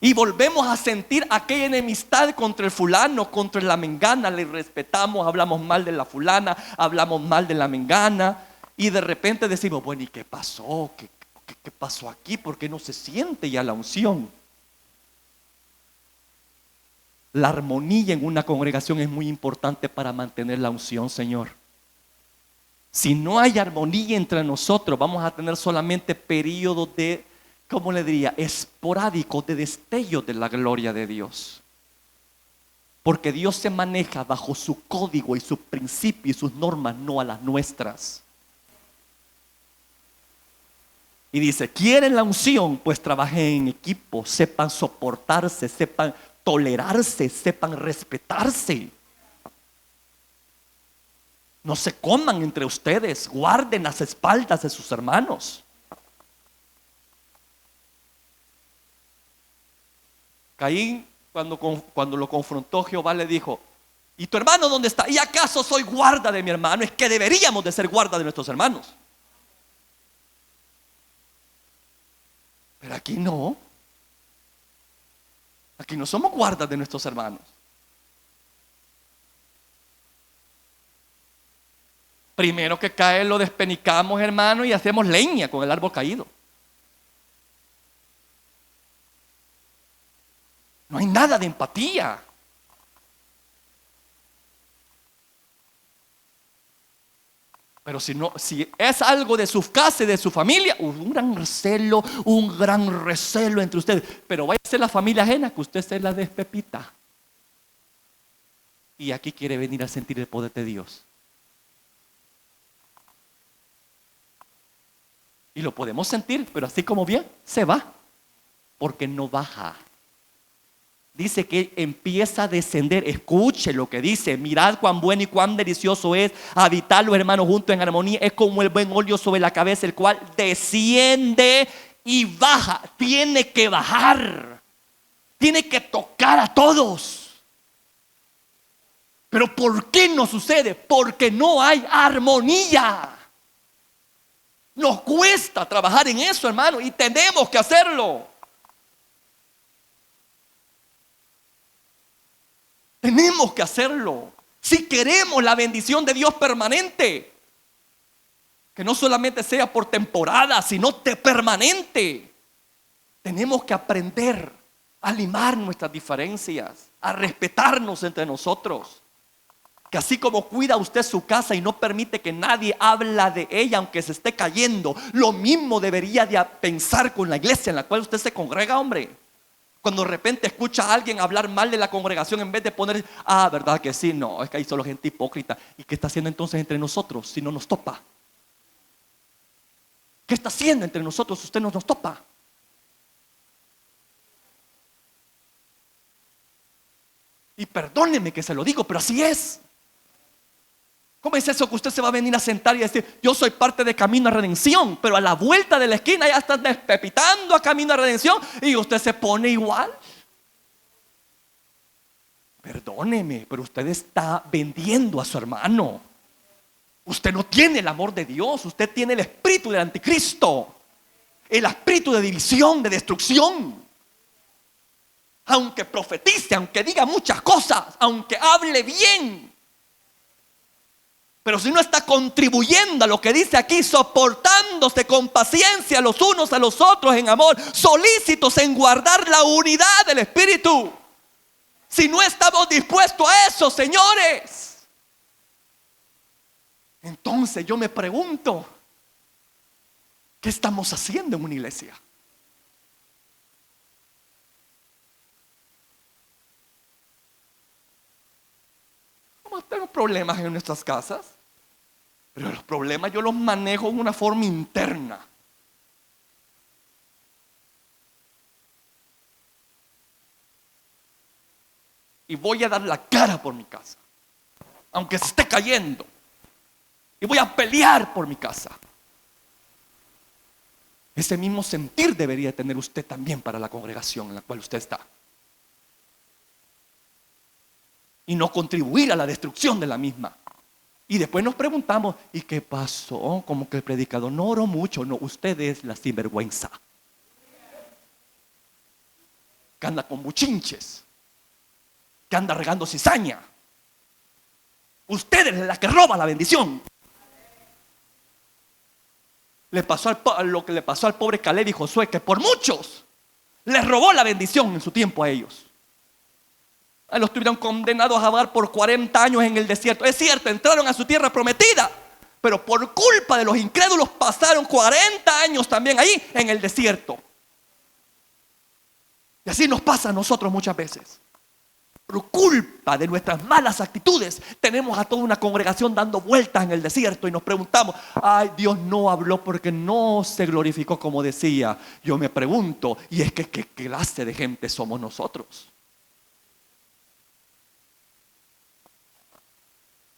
Y volvemos a sentir aquella enemistad contra el fulano, contra la mengana. Le respetamos, hablamos mal de la fulana, hablamos mal de la mengana. Y de repente decimos, bueno, ¿y qué pasó? ¿Qué pasó aquí? ¿Por qué no se siente ya la unción? La armonía en una congregación es muy importante para mantener la unción, Señor. Si no hay armonía entre nosotros, vamos a tener solamente periodos de, ¿cómo le diría?, esporádicos de destellos de la gloria de Dios. Porque Dios se maneja bajo su código y sus principios y sus normas, no a las nuestras. Y dice, ¿quieren la unción? Pues trabajen en equipo, sepan soportarse, sepan tolerarse, sepan respetarse. No se coman entre ustedes, guarden las espaldas de sus hermanos. Caín, cuando lo confrontó Jehová, le dijo, ¿y tu hermano dónde está? ¿Y acaso soy guarda de mi hermano? Es que deberíamos de ser guarda de nuestros hermanos. Pero aquí no. Aquí no somos guardas de nuestros hermanos. Primero que cae lo despenicamos, hermano, y hacemos leña con el árbol caído. No hay nada de empatía. Pero si es algo de su casa y de su familia, un gran recelo, entre ustedes. Pero vaya a ser la familia ajena, que usted se la despepita. Y aquí quiere venir a sentir el poder de Dios. Y lo podemos sentir, pero así como bien, se va. Porque no baja. Dice que empieza a descender. Escuche lo que dice. Mirad cuán bueno y cuán delicioso es habitar los hermanos juntos en armonía. Es como el buen óleo sobre la cabeza, el cual desciende y baja. Tiene que bajar. Tiene que tocar a todos. Pero ¿por qué no sucede? Porque no hay armonía. Nos cuesta trabajar en eso, hermano, y tenemos que hacerlo. Tenemos que hacerlo. Si queremos la bendición de Dios permanente, que no solamente sea por temporada, sino permanente, tenemos que aprender a limar nuestras diferencias, a respetarnos entre nosotros. Que así como cuida usted su casa y no permite que nadie hable de ella aunque se esté cayendo, lo mismo debería de pensar con la iglesia en la cual usted se congrega, hombre. Cuando de repente escucha a alguien hablar mal de la congregación, en vez de poner, ¿verdad que sí? No, es que hay solo gente hipócrita. ¿Y qué está haciendo entonces entre nosotros si no nos topa? ¿Qué está haciendo entre nosotros si usted no nos topa? Y perdóneme que se lo digo, pero así es. ¿Cómo es eso que usted se va a venir a sentar y decir, yo soy parte de Camino a Redención, pero a la vuelta de la esquina ya están despepitando a Camino a Redención y usted se pone igual? Perdóneme, pero usted está vendiendo a su hermano. Usted no tiene el amor de Dios, usted tiene el espíritu del anticristo, el espíritu de división, de destrucción. Aunque profetice, aunque diga muchas cosas, aunque hable bien, pero si no está contribuyendo a lo que dice aquí, soportándose con paciencia los unos a los otros en amor, solícitos en guardar la unidad del espíritu. Si no estamos dispuestos a eso, señores, Entonces yo me pregunto, ¿qué estamos haciendo en una iglesia? Vamos a tener problemas en nuestras casas, pero los problemas yo los manejo en una forma interna. Y voy a dar la cara por mi casa, aunque se esté cayendo. Y voy a pelear por mi casa. Ese mismo sentir debería tener usted también para la congregación en la cual usted está. Y no contribuir a la destrucción de la misma. Y después nos preguntamos, ¿y qué pasó? Como que el predicador no oró mucho. No, usted es la sinvergüenza que anda con buchinches, que anda regando cizaña. Usted es la que roba la bendición. Le pasó lo que le pasó al pobre Caleb y Josué, que por muchos les robó la bendición en su tiempo a ellos. Los tuvieron condenados a vagar por 40 años en el desierto. Es cierto, entraron a su tierra prometida, pero por culpa de los incrédulos pasaron 40 años también ahí en el desierto. Y así nos pasa a nosotros muchas veces. Por culpa de nuestras malas actitudes, tenemos a toda una congregación dando vueltas en el desierto y nos preguntamos, ay, Dios no habló porque no se glorificó como decía. Yo me pregunto, y es que ¿qué clase de gente somos nosotros?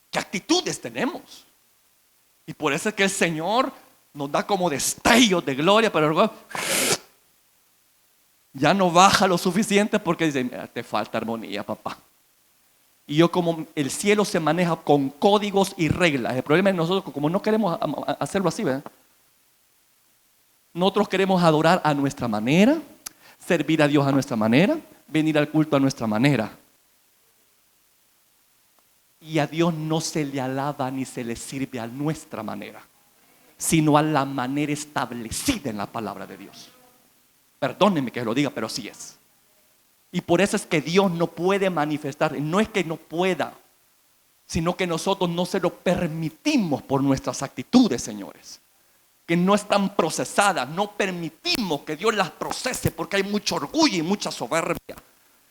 ¿Qué actitudes tenemos? Y por eso es que el Señor nos da como destellos de gloria, pero luego ya no baja lo suficiente porque dice, mira, te falta armonía, papá. Y yo, como el cielo se maneja con códigos y reglas, el problema es nosotros como no queremos hacerlo así, ¿verdad? Nosotros queremos adorar a nuestra manera, servir a Dios a nuestra manera, venir al culto a nuestra manera. Y a Dios no se le alaba ni se le sirve a nuestra manera, sino a la manera establecida en la palabra de Dios. Perdónenme que lo diga, pero así es. Y por eso es que Dios no puede manifestar. No es que no pueda, sino que nosotros no se lo permitimos por nuestras actitudes, señores, que no están procesadas. No permitimos que Dios las procese porque hay mucho orgullo y mucha soberbia.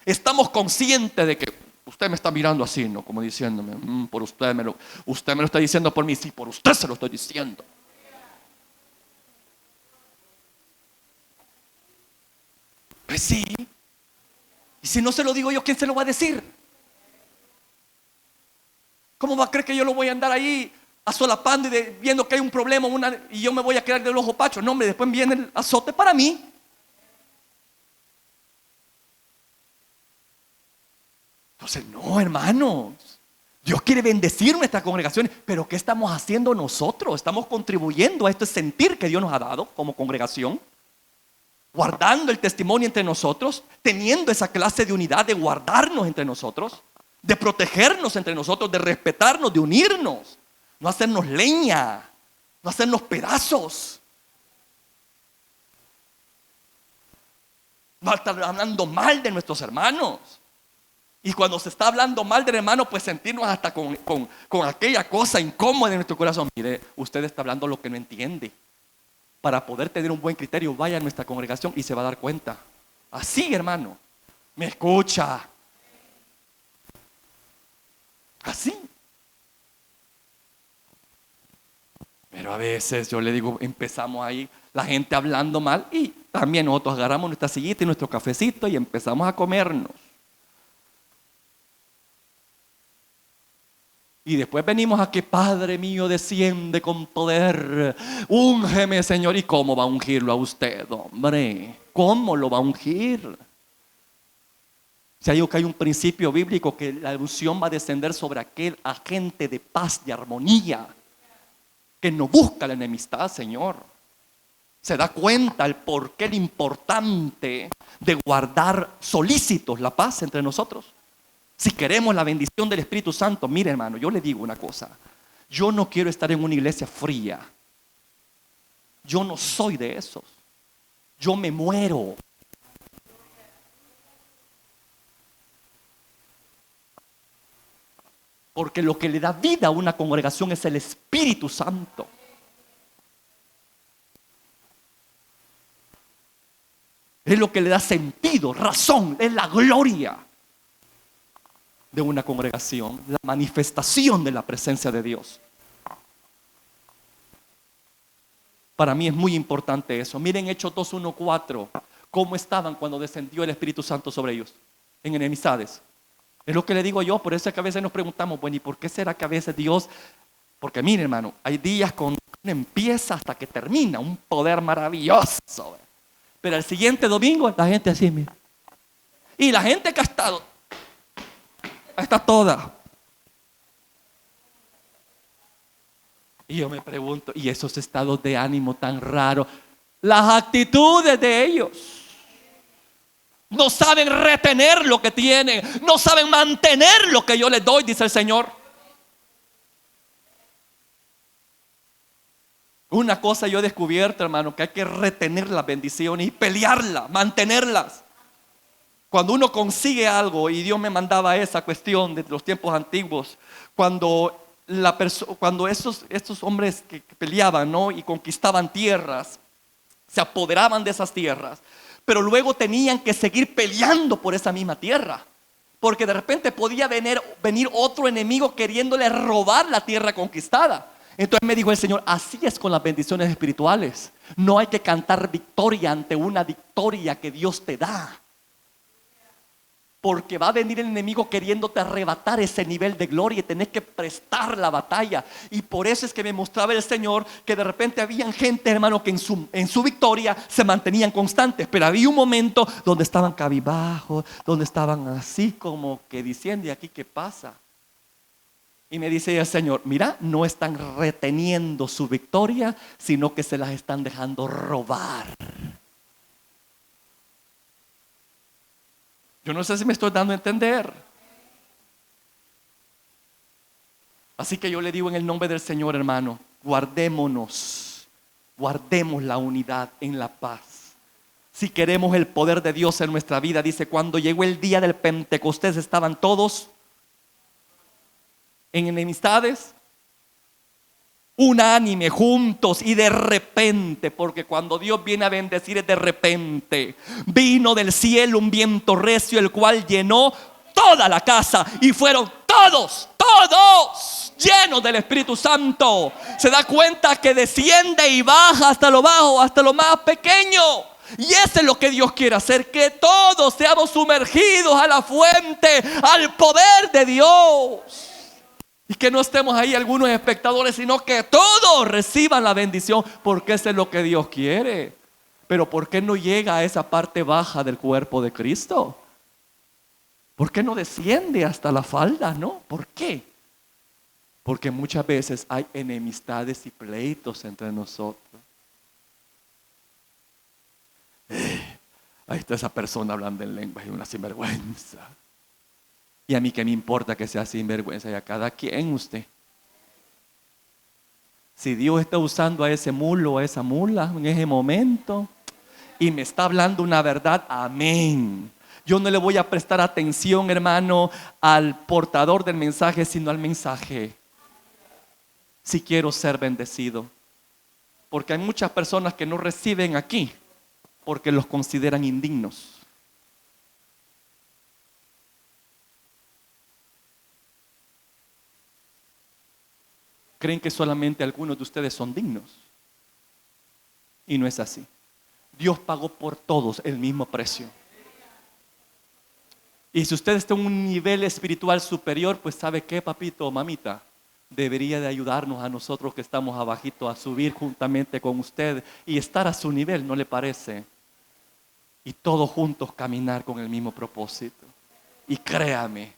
Estamos conscientes de que usted me está mirando así, ¿no? Como diciéndome, por usted me lo está diciendo por mí. Sí, por usted se lo estoy diciendo. Pues sí. Y si no se lo digo yo, ¿quién se lo va a decir? ¿Cómo va a creer que yo lo voy a andar ahí asolapando y viendo que hay un problema y yo me voy a quedar del ojo pacho? No, hombre, después viene el azote para mí. Entonces, no, hermanos. Dios quiere bendecir nuestras congregaciones, pero ¿qué estamos haciendo nosotros? ¿Estamos contribuyendo a este sentir que Dios nos ha dado como congregación? Guardando el testimonio entre nosotros, teniendo esa clase de unidad de guardarnos entre nosotros, de protegernos entre nosotros, de respetarnos, de unirnos, no hacernos leña, no hacernos pedazos, no estar hablando mal de nuestros hermanos. Y cuando se está hablando mal del hermano, pues sentirnos hasta con aquella cosa incómoda en nuestro corazón. Mire, usted está hablando lo que no entiende. Para poder tener un buen criterio, vaya a nuestra congregación y se va a dar cuenta. Así, hermano, me escucha. Así. Pero a veces yo le digo, empezamos ahí, la gente hablando mal, y también nosotros agarramos nuestra sillita y nuestro cafecito y empezamos a comernos. Y después venimos a que Padre mío desciende con poder. Úngeme, Señor. ¿Y cómo va a ungirlo a usted, hombre? ¿Cómo lo va a ungir? Si hay un principio bíblico que la unción va a descender sobre aquel agente de paz y armonía que no busca la enemistad, Señor. Se da cuenta el porqué, el importante de guardar solícitos la paz entre nosotros. Si queremos la bendición del Espíritu Santo, mire, hermano, yo le digo una cosa. Yo no quiero estar en una iglesia fría. Yo no soy de esos. Yo me muero. Porque lo que le da vida a una congregación es el Espíritu Santo. Es lo que le da sentido, razón, es la gloria de una congregación, la manifestación de la presencia de Dios. Para mí es muy importante eso. Miren Hechos 2:1-4, cómo estaban cuando descendió el Espíritu Santo sobre ellos, en enemistades. Es lo que le digo yo, por eso es que a veces nos preguntamos, bueno, ¿y por qué será que a veces Dios? Porque miren, hermano, hay días cuando empieza hasta que termina, un poder maravilloso. Pero el siguiente domingo la gente así, mira. Y la gente que ha estado, está toda. Y yo me pregunto, ¿y esos estados de ánimo tan raros? Las actitudes de ellos. No saben retener lo que tienen. No saben mantener lo que yo les doy, dice el Señor. Una cosa yo he descubierto, hermano, que hay que retener las bendiciones y pelearlas, mantenerlas. Cuando uno consigue algo, y Dios me mandaba esa cuestión de los tiempos antiguos, cuando estos hombres que peleaban, ¿no?, y conquistaban tierras, se apoderaban de esas tierras, pero luego tenían que seguir peleando por esa misma tierra, porque de repente podía venir otro enemigo queriéndole robar la tierra conquistada. Entonces me dijo el Señor, así es con las bendiciones espirituales. No hay que cantar victoria ante una victoria que Dios te da, porque va a venir el enemigo queriéndote arrebatar ese nivel de gloria y tenés que prestar la batalla. Y por eso es que me mostraba el Señor que de repente había gente, hermano, que en su victoria se mantenían constantes, pero había un momento donde estaban cabizbajos, donde estaban así como que diciendo, ¿y aquí qué pasa? Y me dice el Señor, mira, no están reteniendo su victoria, sino que se las están dejando robar. Yo no sé si me estoy dando a entender. Así que yo le digo en el nombre del Señor, hermano, guardemos la unidad en la paz. Si queremos el poder de Dios en nuestra vida, dice, cuando llegó el día del Pentecostés estaban todos en enemistades, unánime, juntos, y de repente, porque cuando Dios viene a bendecir es de repente, vino del cielo un viento recio, el cual llenó toda la casa, y fueron todos llenos del Espíritu Santo. Se da cuenta que desciende y baja hasta lo bajo, hasta lo más pequeño. Y eso es lo que Dios quiere hacer, que todos seamos sumergidos a la fuente, al poder de Dios. Y que no estemos ahí algunos espectadores, sino que todos reciban la bendición, porque eso es lo que Dios quiere. Pero ¿por qué no llega a esa parte baja del cuerpo de Cristo? ¿Por qué no desciende hasta la falda? ¿No? ¿Por qué? Porque muchas veces hay enemistades y pleitos entre nosotros. Ahí está esa persona hablando en lengua y una sinvergüenza. Y a mí qué me importa que sea sinvergüenza, y a cada quien usted. Si Dios está usando a ese mulo o a esa mula en ese momento y me está hablando una verdad, amén. Yo no le voy a prestar atención, hermano, al portador del mensaje, sino al mensaje. Si quiero ser bendecido. Porque hay muchas personas que no reciben aquí porque los consideran indignos. Creen que solamente algunos de ustedes son dignos. Y no es así. Dios pagó por todos el mismo precio. Y si usted está en un nivel espiritual superior, pues ¿sabe qué, papito o mamita? Debería de ayudarnos a nosotros que estamos abajito a subir juntamente con usted y estar a su nivel, ¿no le parece? Y todos juntos caminar con el mismo propósito. Y créame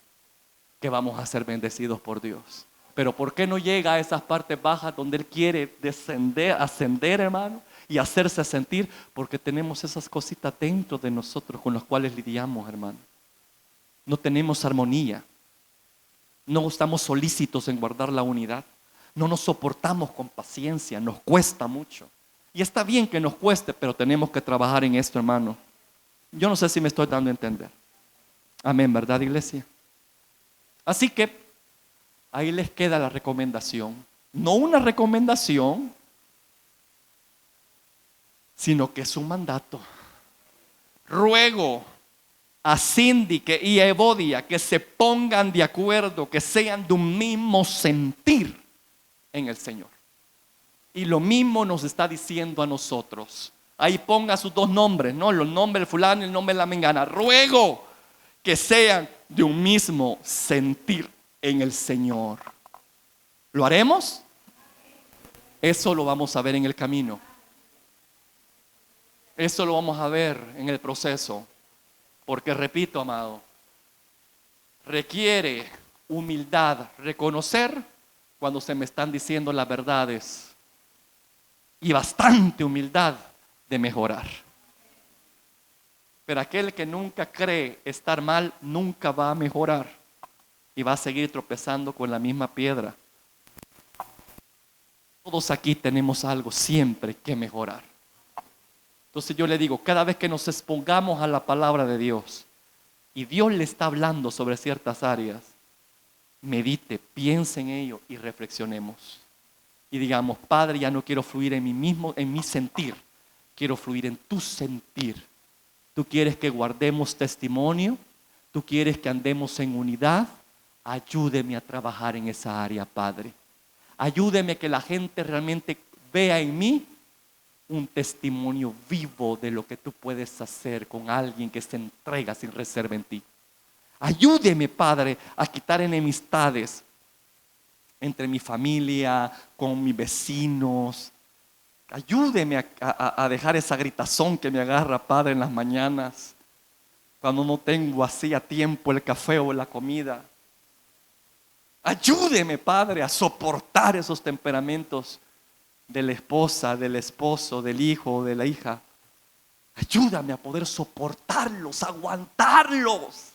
que vamos a ser bendecidos por Dios. Pero ¿por qué no llega a esas partes bajas donde Él quiere ascender, hermano? Y hacerse sentir, porque tenemos esas cositas dentro de nosotros con las cuales lidiamos, hermano. No tenemos armonía. No estamos solícitos en guardar la unidad. No nos soportamos con paciencia. Nos cuesta mucho. Y está bien que nos cueste, pero tenemos que trabajar en esto, hermano. Yo no sé si me estoy dando a entender. Amén, ¿verdad, iglesia? Así que Ahí les queda la recomendación. No una recomendación, sino que es un mandato. Ruego a Síndique y a Evodia que se pongan de acuerdo, que sean de un mismo sentir en el Señor. Y lo mismo nos está diciendo a nosotros. Ahí ponga sus dos nombres, ¿no? Los nombres del fulano y el nombre de la mengana. Ruego que sean de un mismo sentir en el Señor. ¿Lo haremos? Eso lo vamos a ver en el camino. Eso lo vamos a ver en el proceso. Porque repito, amado, requiere humildad reconocer cuando se me están diciendo las verdades. Y bastante humildad de mejorar. Pero aquel que nunca cree estar mal, nunca va a mejorar. Y va a seguir tropezando con la misma piedra. Todos aquí tenemos algo siempre que mejorar. Entonces yo le digo, cada vez que nos expongamos a la palabra de Dios y Dios le está hablando sobre ciertas áreas, medite, piense en ello y reflexionemos. Y digamos, Padre, ya no quiero fluir en mi sentir, quiero fluir en tu sentir. Tú quieres que guardemos testimonio, tú quieres que andemos en unidad. Ayúdeme a trabajar en esa área, Padre. Ayúdeme que la gente realmente vea en mí un testimonio vivo de lo que tú puedes hacer con alguien que se entrega sin reserva en ti. Ayúdeme, Padre, a quitar enemistades entre mi familia, con mis vecinos. Ayúdeme a dejar esa gritazón que me agarra, Padre, en las mañanas, cuando no tengo así a tiempo el café o la comida. Ayúdeme, Padre, a soportar esos temperamentos de la esposa, del esposo, del hijo, de la hija. Ayúdame a poder soportarlos, aguantarlos,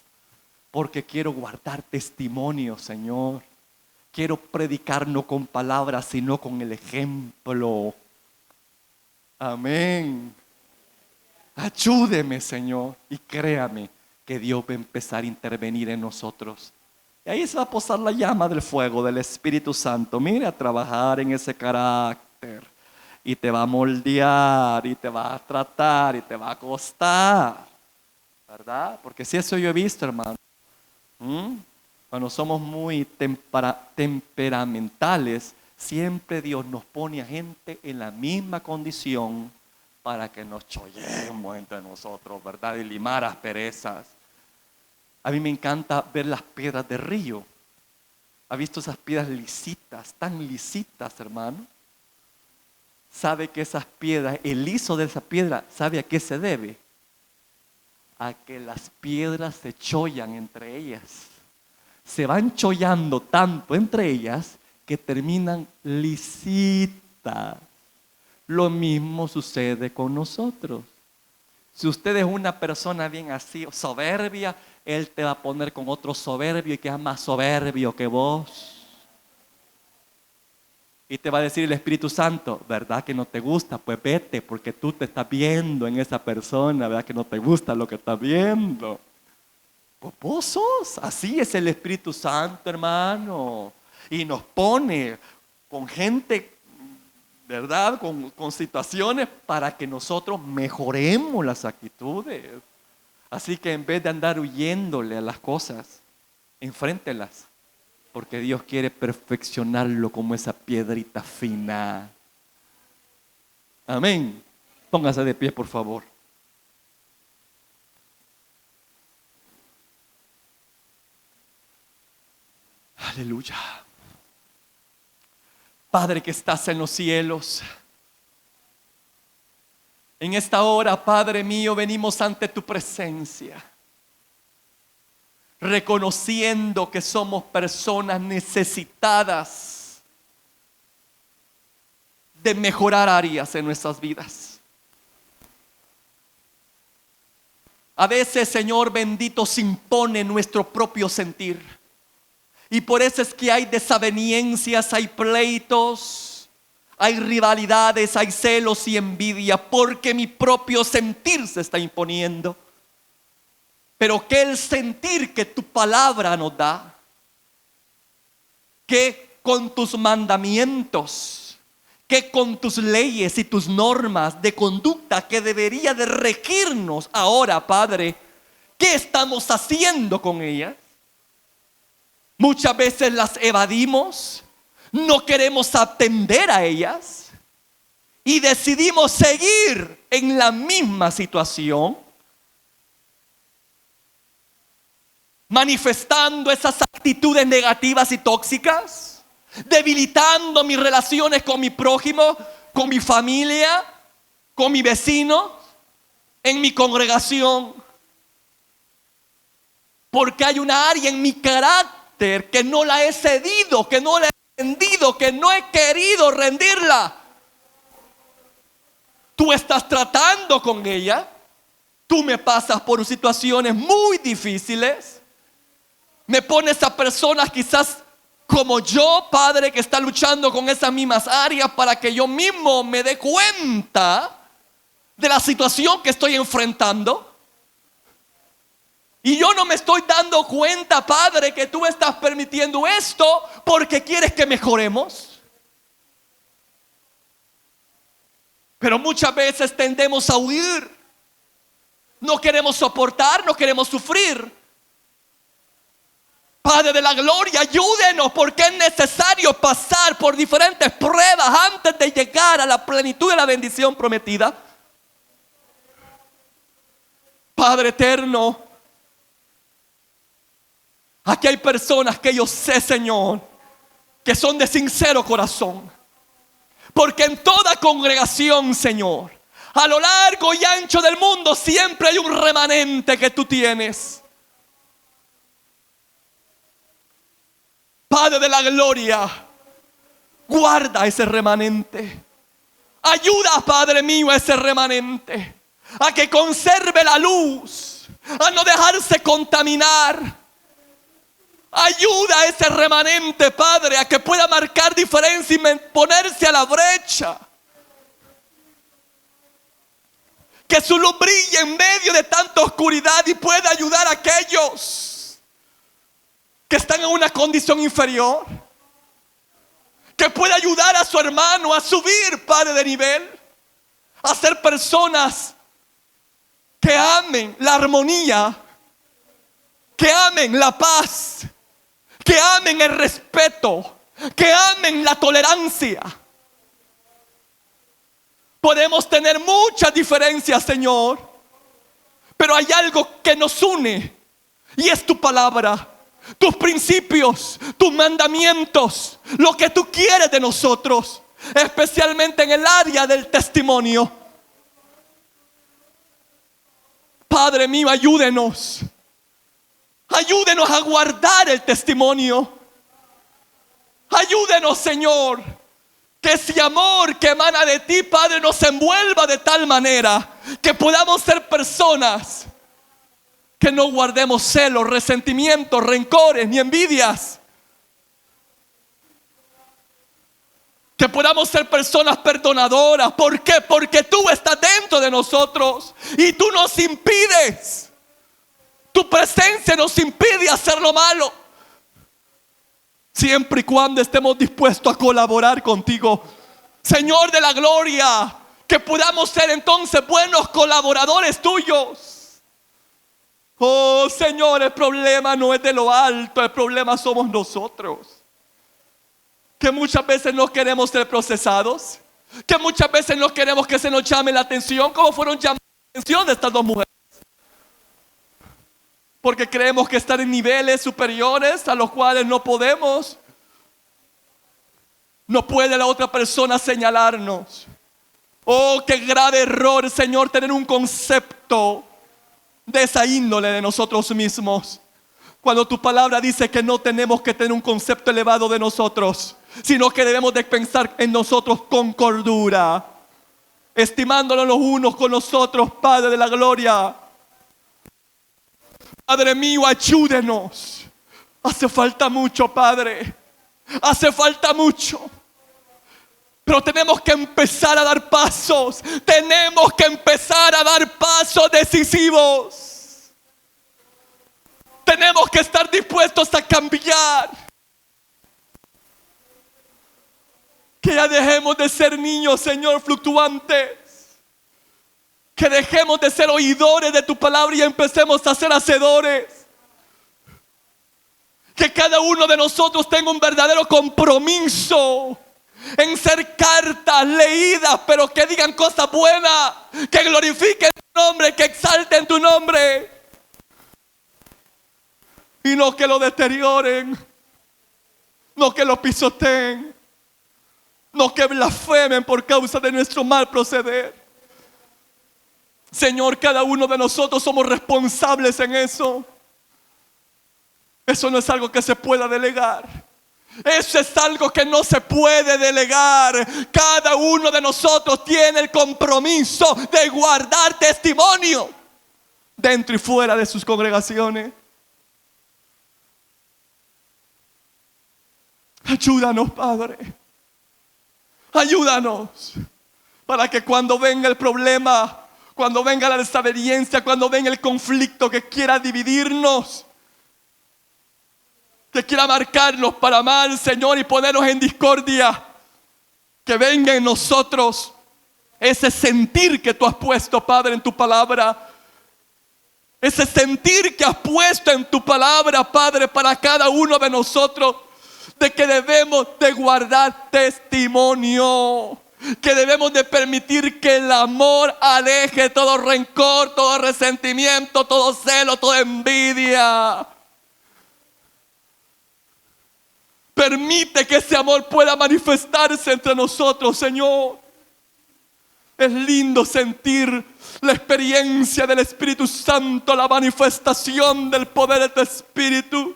porque quiero guardar testimonio, Señor. Quiero predicar no con palabras, sino con el ejemplo. Amén. Ayúdeme, Señor, y créame que Dios va a empezar a intervenir en nosotros. Y ahí se va a posar la llama del fuego del Espíritu Santo. Mire, a trabajar en ese carácter. Y te va a moldear, y te va a tratar, y te va a costar. ¿Verdad? Porque si eso yo he visto, hermano. Cuando somos muy temperamentales, siempre Dios nos pone a gente en la misma condición para que nos chollemos entre nosotros, ¿verdad? Y limar asperezas. A mí me encanta ver las piedras de río. ¿Ha visto esas piedras lisitas, tan lisitas, hermano? ¿Sabe que esas piedras, el liso de esa piedra, sabe a qué se debe? A que las piedras se chollan entre ellas. Se van chollando tanto entre ellas que terminan lisitas. Lo mismo sucede con nosotros. Si usted es una persona bien así, soberbia, Él te va a poner con otro soberbio y que es más soberbio que vos. Y te va a decir el Espíritu Santo, ¿verdad que no te gusta? Pues vete, porque tú te estás viendo en esa persona, ¿verdad que no te gusta lo que estás viendo? Pues vos sos, así es el Espíritu Santo, hermano. Y nos pone con gente, ¿verdad? Con situaciones para que nosotros mejoremos las actitudes. Así que en vez de andar huyéndole a las cosas, enfréntelas. Porque Dios quiere perfeccionarlo como esa piedrita fina. Amén. Póngase de pie, por favor. Aleluya. Padre que estás en los cielos, en esta hora, Padre mío, venimos ante tu presencia, reconociendo que somos personas necesitadas de mejorar áreas en nuestras vidas. A veces, Señor bendito, se impone nuestro propio sentir. Y por eso es que hay desavenencias, hay pleitos, hay rivalidades, hay celos y envidia, porque mi propio sentir se está imponiendo. Pero que el sentir que tu palabra nos da que con tus mandamientos, que con tus leyes y tus normas de conducta que debería de regirnos ahora, Padre, ¿qué estamos haciendo con ellas? Muchas veces las evadimos, no queremos atender a ellas y decidimos seguir en la misma situación, manifestando esas actitudes negativas y tóxicas, debilitando mis relaciones con mi prójimo, con mi familia, con mi vecino, en mi congregación. Porque hay una área en mi carácter que no la he cedido, que no la he rendido, que no he querido rendirla. Tú estás tratando con ella, tú me pasas por situaciones muy difíciles, me pones a personas quizás como yo, Padre, que está luchando con esas mismas áreas para que yo mismo me dé cuenta de la situación que estoy enfrentando. Y yo no me estoy dando cuenta, Padre, que tú estás permitiendo esto porque quieres que mejoremos. Pero muchas veces tendemos a huir. No queremos soportar, no queremos sufrir. Padre de la gloria, ayúdenos, porque es necesario pasar por diferentes pruebas antes de llegar a la plenitud de la bendición prometida. Padre eterno, aquí hay personas que yo sé, Señor, que son de sincero corazón. Porque en toda congregación, Señor, a lo largo y ancho del mundo siempre hay un remanente que tú tienes. Padre de la gloria, guarda ese remanente. Ayuda, Padre mío, a ese remanente a que conserve la luz, a no dejarse contaminar. Ayuda a ese remanente, Padre, a que pueda marcar diferencia y ponerse a la brecha. Que su luz brille en medio de tanta oscuridad y pueda ayudar a aquellos que están en una condición inferior. Que pueda ayudar a su hermano a subir, Padre, de nivel. A ser personas que amen la armonía, que amen la paz, que amen el respeto, que amen la tolerancia. Podemos tener muchas diferencias, Señor, pero hay algo que nos une y es tu palabra, tus principios, tus mandamientos, lo que tú quieres de nosotros, especialmente en el área del testimonio. Padre mío, ayúdenos. Ayúdenos a guardar el testimonio. Ayúdenos, Señor, que ese amor que emana de ti, Padre, nos envuelva de tal manera que podamos ser personas que no guardemos celos, resentimientos, rencores ni envidias. Que podamos ser personas perdonadoras. ¿Por qué? Porque tú estás dentro de nosotros y tú nos impides. Tu presencia nos impide hacer lo malo. Siempre y cuando estemos dispuestos a colaborar contigo, Señor de la gloria, que podamos ser entonces buenos colaboradores tuyos. Oh Señor, el problema no es de lo alto, el problema somos nosotros. Que muchas veces no queremos ser procesados, que muchas veces no queremos que se nos llame la atención, como fueron llamadas la atención de estas dos mujeres. Porque creemos que están en niveles superiores a los cuales no podemos. No puede la otra persona señalarnos. Oh, qué grave error, Señor, tener un concepto de esa índole de nosotros mismos. Cuando tu palabra dice que no tenemos que tener un concepto elevado de nosotros, sino que debemos de pensar en nosotros con cordura, estimándonos los unos con los otros, Padre de la gloria. Padre mío, ayúdenos. Hace falta mucho, Padre. Hace falta mucho. Pero tenemos que empezar a dar pasos. Tenemos que empezar a dar pasos decisivos. Tenemos que estar dispuestos a cambiar. Que ya dejemos de ser niños, Señor, fluctuantes. Que dejemos de ser oidores de tu palabra y empecemos a ser hacedores. Que cada uno de nosotros tenga un verdadero compromiso en ser cartas leídas, pero que digan cosas buenas, que glorifiquen tu nombre, que exalten tu nombre. Y no que lo deterioren, no que lo pisoteen, no que blasfemen por causa de nuestro mal proceder. Señor, cada uno de nosotros somos responsables en eso. Eso no es algo que se pueda delegar. Eso es algo que no se puede delegar. Cada uno de nosotros tiene el compromiso de guardar testimonio dentro y fuera de sus congregaciones. Ayúdanos, Padre. Ayúdanos para que cuando venga el problema, cuando venga la desaveniencia, cuando venga el conflicto que quiera dividirnos, que quiera marcarnos para mal, Señor, y ponernos en discordia, que venga en nosotros ese sentir que tú has puesto, Padre, en tu palabra. Ese sentir que has puesto en tu palabra, Padre, para cada uno de nosotros, de que debemos de guardar testimonio, que debemos de permitir que el amor aleje todo rencor, todo resentimiento, todo celo, toda envidia. Permite que ese amor pueda manifestarse entre nosotros, Señor. Es lindo sentir la experiencia del Espíritu Santo, la manifestación del poder de tu Espíritu,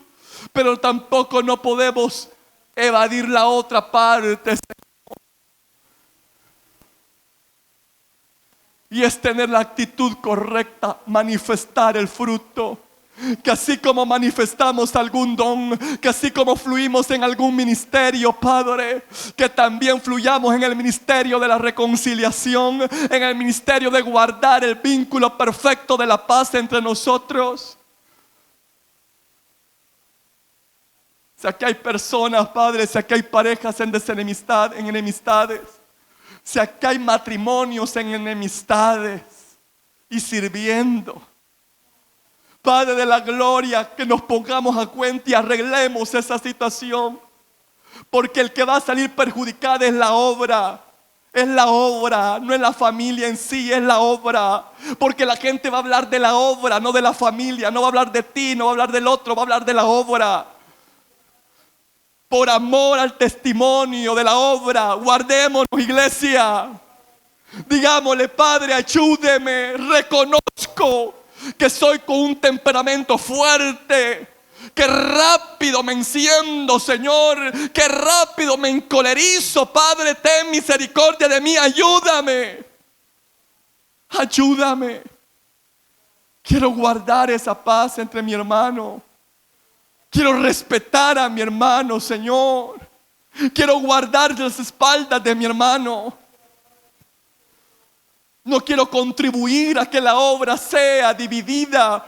pero tampoco no podemos evadir la otra parte, Señor. Y es tener la actitud correcta, manifestar el fruto. Que así como manifestamos algún don, que así como fluimos en algún ministerio, Padre, que también fluyamos en el ministerio de la reconciliación, en el ministerio de guardar el vínculo perfecto de la paz entre nosotros. Si aquí hay personas, Padre, si aquí hay parejas en desenemistad, en enemistades, si aquí hay matrimonios en enemistades y sirviendo, Padre de la gloria, que nos pongamos a cuenta y arreglemos esa situación. Porque el que va a salir perjudicado es la obra. Es la obra, no es la familia en sí, es la obra. Porque la gente va a hablar de la obra, no de la familia. No va a hablar de ti, no va a hablar del otro, va a hablar de la obra. Por amor al testimonio de la obra, guardémonos, iglesia. Digámosle, Padre, ayúdeme, reconozco que soy con un temperamento fuerte, que rápido me enciendo, Señor, que rápido me encolerizo. Padre, ten misericordia de mí, ayúdame. Ayúdame. Quiero guardar esa paz entre mi hermano. Quiero respetar a mi hermano, Señor. Quiero guardar las espaldas de mi hermano. No quiero contribuir a que la obra sea dividida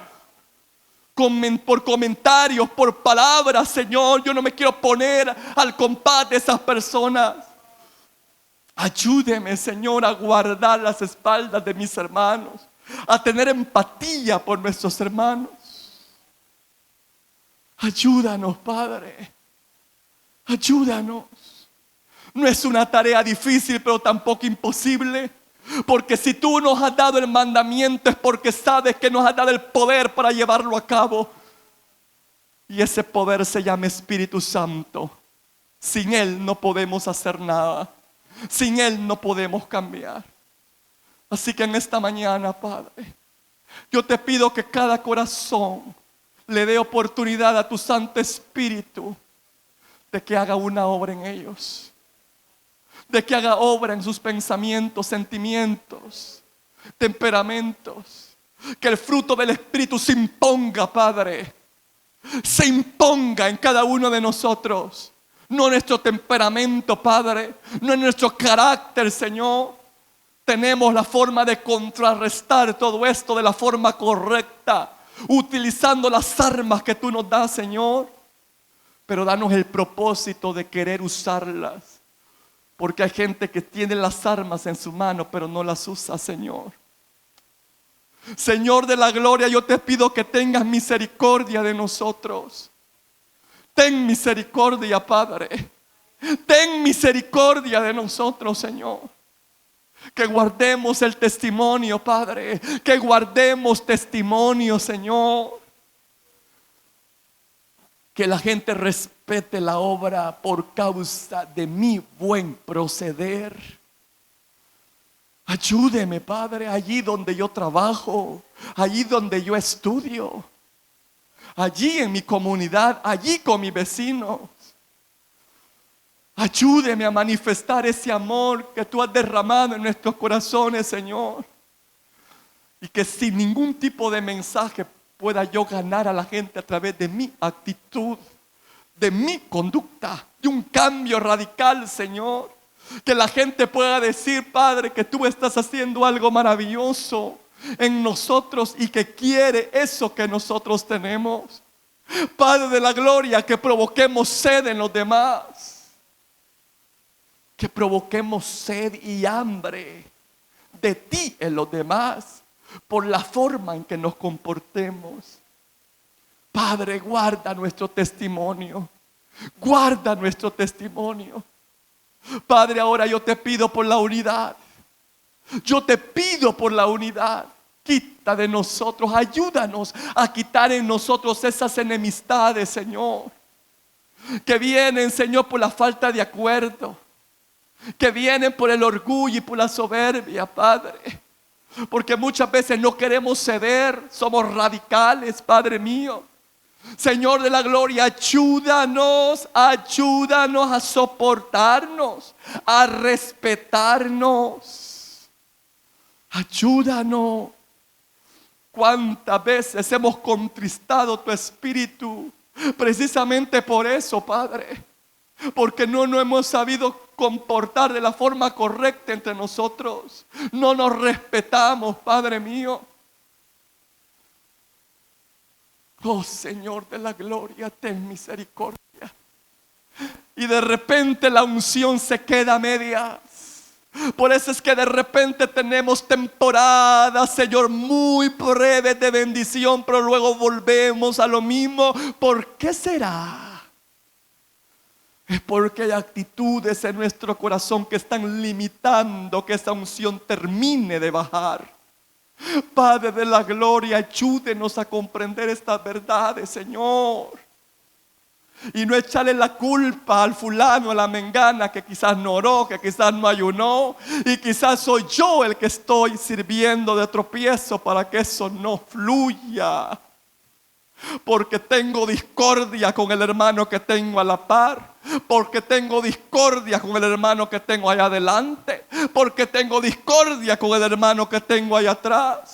por comentarios, por palabras, Señor. Yo no me quiero poner al compás de esas personas. Ayúdeme, Señor, a guardar las espaldas de mis hermanos, a tener empatía por nuestros hermanos. Ayúdanos, Padre. Ayúdanos. No es una tarea difícil, pero tampoco imposible. Porque si tú nos has dado el mandamiento es porque sabes que nos has dado el poder para llevarlo a cabo. Y ese poder se llama Espíritu Santo. Sin Él no podemos hacer nada. Sin Él no podemos cambiar. Así que en esta mañana, Padre, yo te pido que cada corazón le dé oportunidad a tu Santo Espíritu de que haga una obra en ellos. De que haga obra en sus pensamientos, sentimientos, temperamentos. Que el fruto del Espíritu se imponga, Padre. Se imponga en cada uno de nosotros. No nuestro temperamento, Padre. No en nuestro carácter, Señor. Tenemos la forma de contrarrestar todo esto de la forma correcta, utilizando las armas que tú nos das, Señor. Pero danos el propósito de querer usarlas Porque hay gente que tiene las armas en su mano, pero no las usa, Señor. Señor de la gloria, yo te pido que tengas misericordia de nosotros. Ten misericordia, Padre. Ten misericordia de nosotros, Señor. Que guardemos el testimonio, Padre. Que guardemos testimonio, Señor. Que la gente respete la obra por causa de mi buen proceder. Ayúdeme, Padre, allí donde yo trabajo, allí donde yo estudio, allí en mi comunidad, allí con mis vecinos. Ayúdeme a manifestar ese amor que tú has derramado en nuestros corazones, Señor. Y que sin ningún tipo de mensaje pueda yo ganar a la gente a través de mi actitud, de mi conducta, de un cambio radical, Señor. Que la gente pueda decir, Padre, que tú estás haciendo algo maravilloso en nosotros y que quiere eso que nosotros tenemos. Padre de la gloria, que provoquemos sed en los demás. Que provoquemos sed y hambre de ti en los demás por la forma en que nos comportemos. Padre, guarda nuestro testimonio. Guarda nuestro testimonio. Padre, ahora yo te pido por la unidad. Yo te pido por la unidad. Quita de nosotros, ayúdanos a quitar en nosotros esas enemistades, Señor. Que vienen, Señor, por la falta de acuerdo. Que vienen por el orgullo y por la soberbia, Padre. Porque muchas veces no queremos ceder, somos radicales, Padre mío. Señor de la gloria, ayúdanos a soportarnos, a respetarnos. Ayúdanos. ¿Cuántas veces hemos contristado tu espíritu? Precisamente por eso, Padre. Porque no nos hemos sabido comportar de la forma correcta entre nosotros. No nos respetamos, Padre mío. Oh Señor de la gloria, ten misericordia. Y de repente la unción se queda a medias. Por eso es que de repente tenemos temporadas, Señor, muy breves de bendición, pero luego volvemos a lo mismo. ¿Por qué será? Es porque hay actitudes en nuestro corazón que están limitando que esa unción termine de bajar. Padre de la gloria, ayúdenos a comprender estas verdades, Señor. Y no echarle la culpa al fulano, a la mengana que quizás no oró, que quizás no ayunó. Y quizás soy yo el que estoy sirviendo de tropiezo para que eso no fluya. Porque tengo discordia con el hermano que tengo a la par. Porque tengo discordia con el hermano que tengo allá adelante. Porque tengo discordia con el hermano que tengo allá atrás.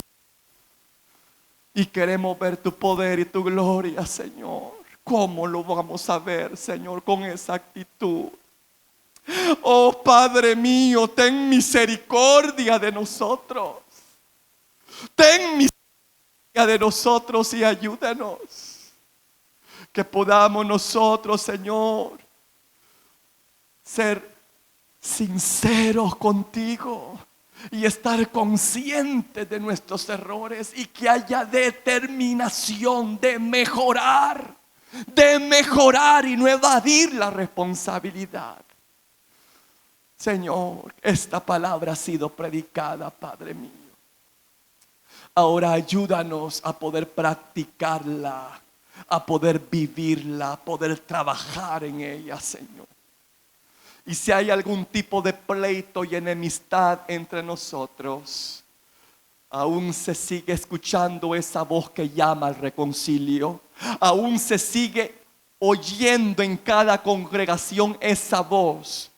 Y queremos ver tu poder y tu gloria, Señor. ¿Cómo lo vamos a ver, Señor, con esa actitud? Oh Padre mío, ten misericordia de nosotros. Ten misericordia de nosotros y ayúdanos. Que podamos nosotros, Señor, ser sinceros contigo y estar conscientes de nuestros errores y que haya determinación de mejorar y no evadir la responsabilidad. Señor, esta palabra ha sido predicada, Padre mío. Ahora ayúdanos a poder practicarla, a poder vivirla, a poder trabajar en ella, Señor. Y si hay algún tipo de pleito y enemistad entre nosotros, aún se sigue escuchando esa voz que llama al reconcilio. Aún se sigue oyendo en cada congregación esa voz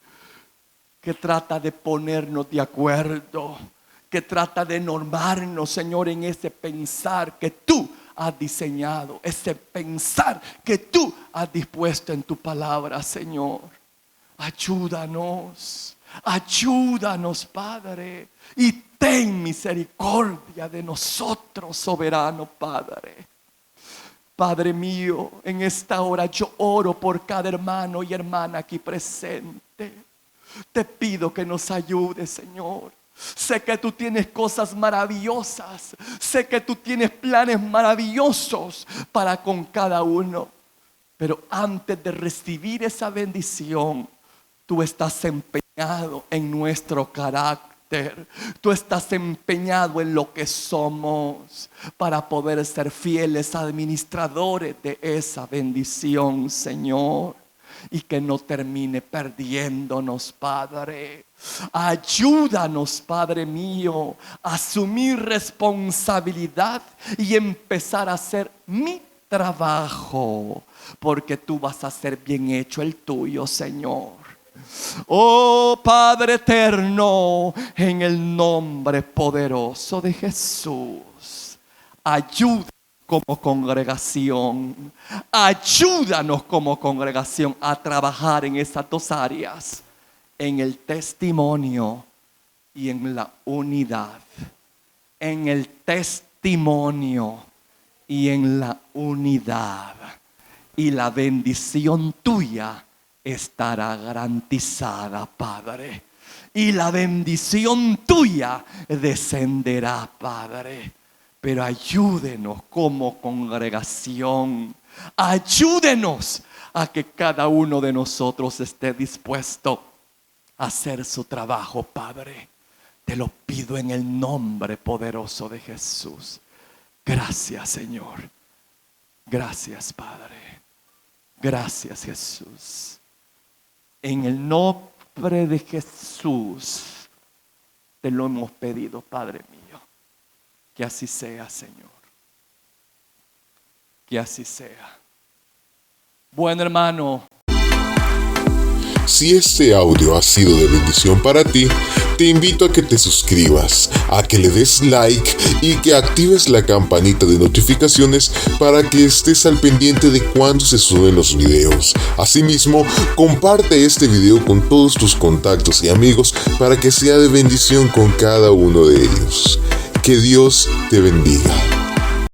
que trata de ponernos de acuerdo, que trata de normarnos, Señor, en ese pensar que tú has diseñado, ese pensar que tú has dispuesto en tu palabra, Señor. Ayúdanos, Padre, y ten misericordia de nosotros, soberano Padre. Padre mío, en esta hora yo oro por cada hermano y hermana aquí presente. Te pido que nos ayudes, Señor. Sé que tú tienes cosas maravillosas. Sé que tú tienes planes maravillosos para con cada uno. Pero antes de recibir esa bendición, tú estás empeñado en nuestro carácter. Tú estás empeñado en lo que somos para poder ser fieles administradores de esa bendición, Señor. Y que no termine perdiéndonos, Padre. Ayúdanos, Padre mío, a asumir responsabilidad y empezar a hacer mi trabajo, porque tú vas a hacer bien hecho el tuyo, Señor. Oh Padre eterno, en el nombre poderoso de Jesús, ayúdanos como congregación. Ayúdanos como congregación a trabajar en esas dos áreas, en el testimonio y en la unidad. En el testimonio y en la unidad. Y la bendición tuya estará garantizada, Padre. Y la bendición tuya descenderá, Padre. Pero ayúdenos como congregación. Ayúdenos a que cada uno de nosotros esté dispuesto a hacer su trabajo, Padre. Te lo pido en el nombre poderoso de Jesús. Gracias, Señor. Gracias, Padre. Gracias, Jesús. En el nombre de Jesús te lo hemos pedido, Padre mío. Que así sea, Señor. Que así sea. Bueno, hermano. Si este audio ha sido de bendición para ti, te invito a que te suscribas, a que le des like y que actives la campanita de notificaciones para que estés al pendiente de cuando se suben los videos. Asimismo, comparte este video con todos tus contactos y amigos para que sea de bendición con cada uno de ellos. Que Dios te bendiga.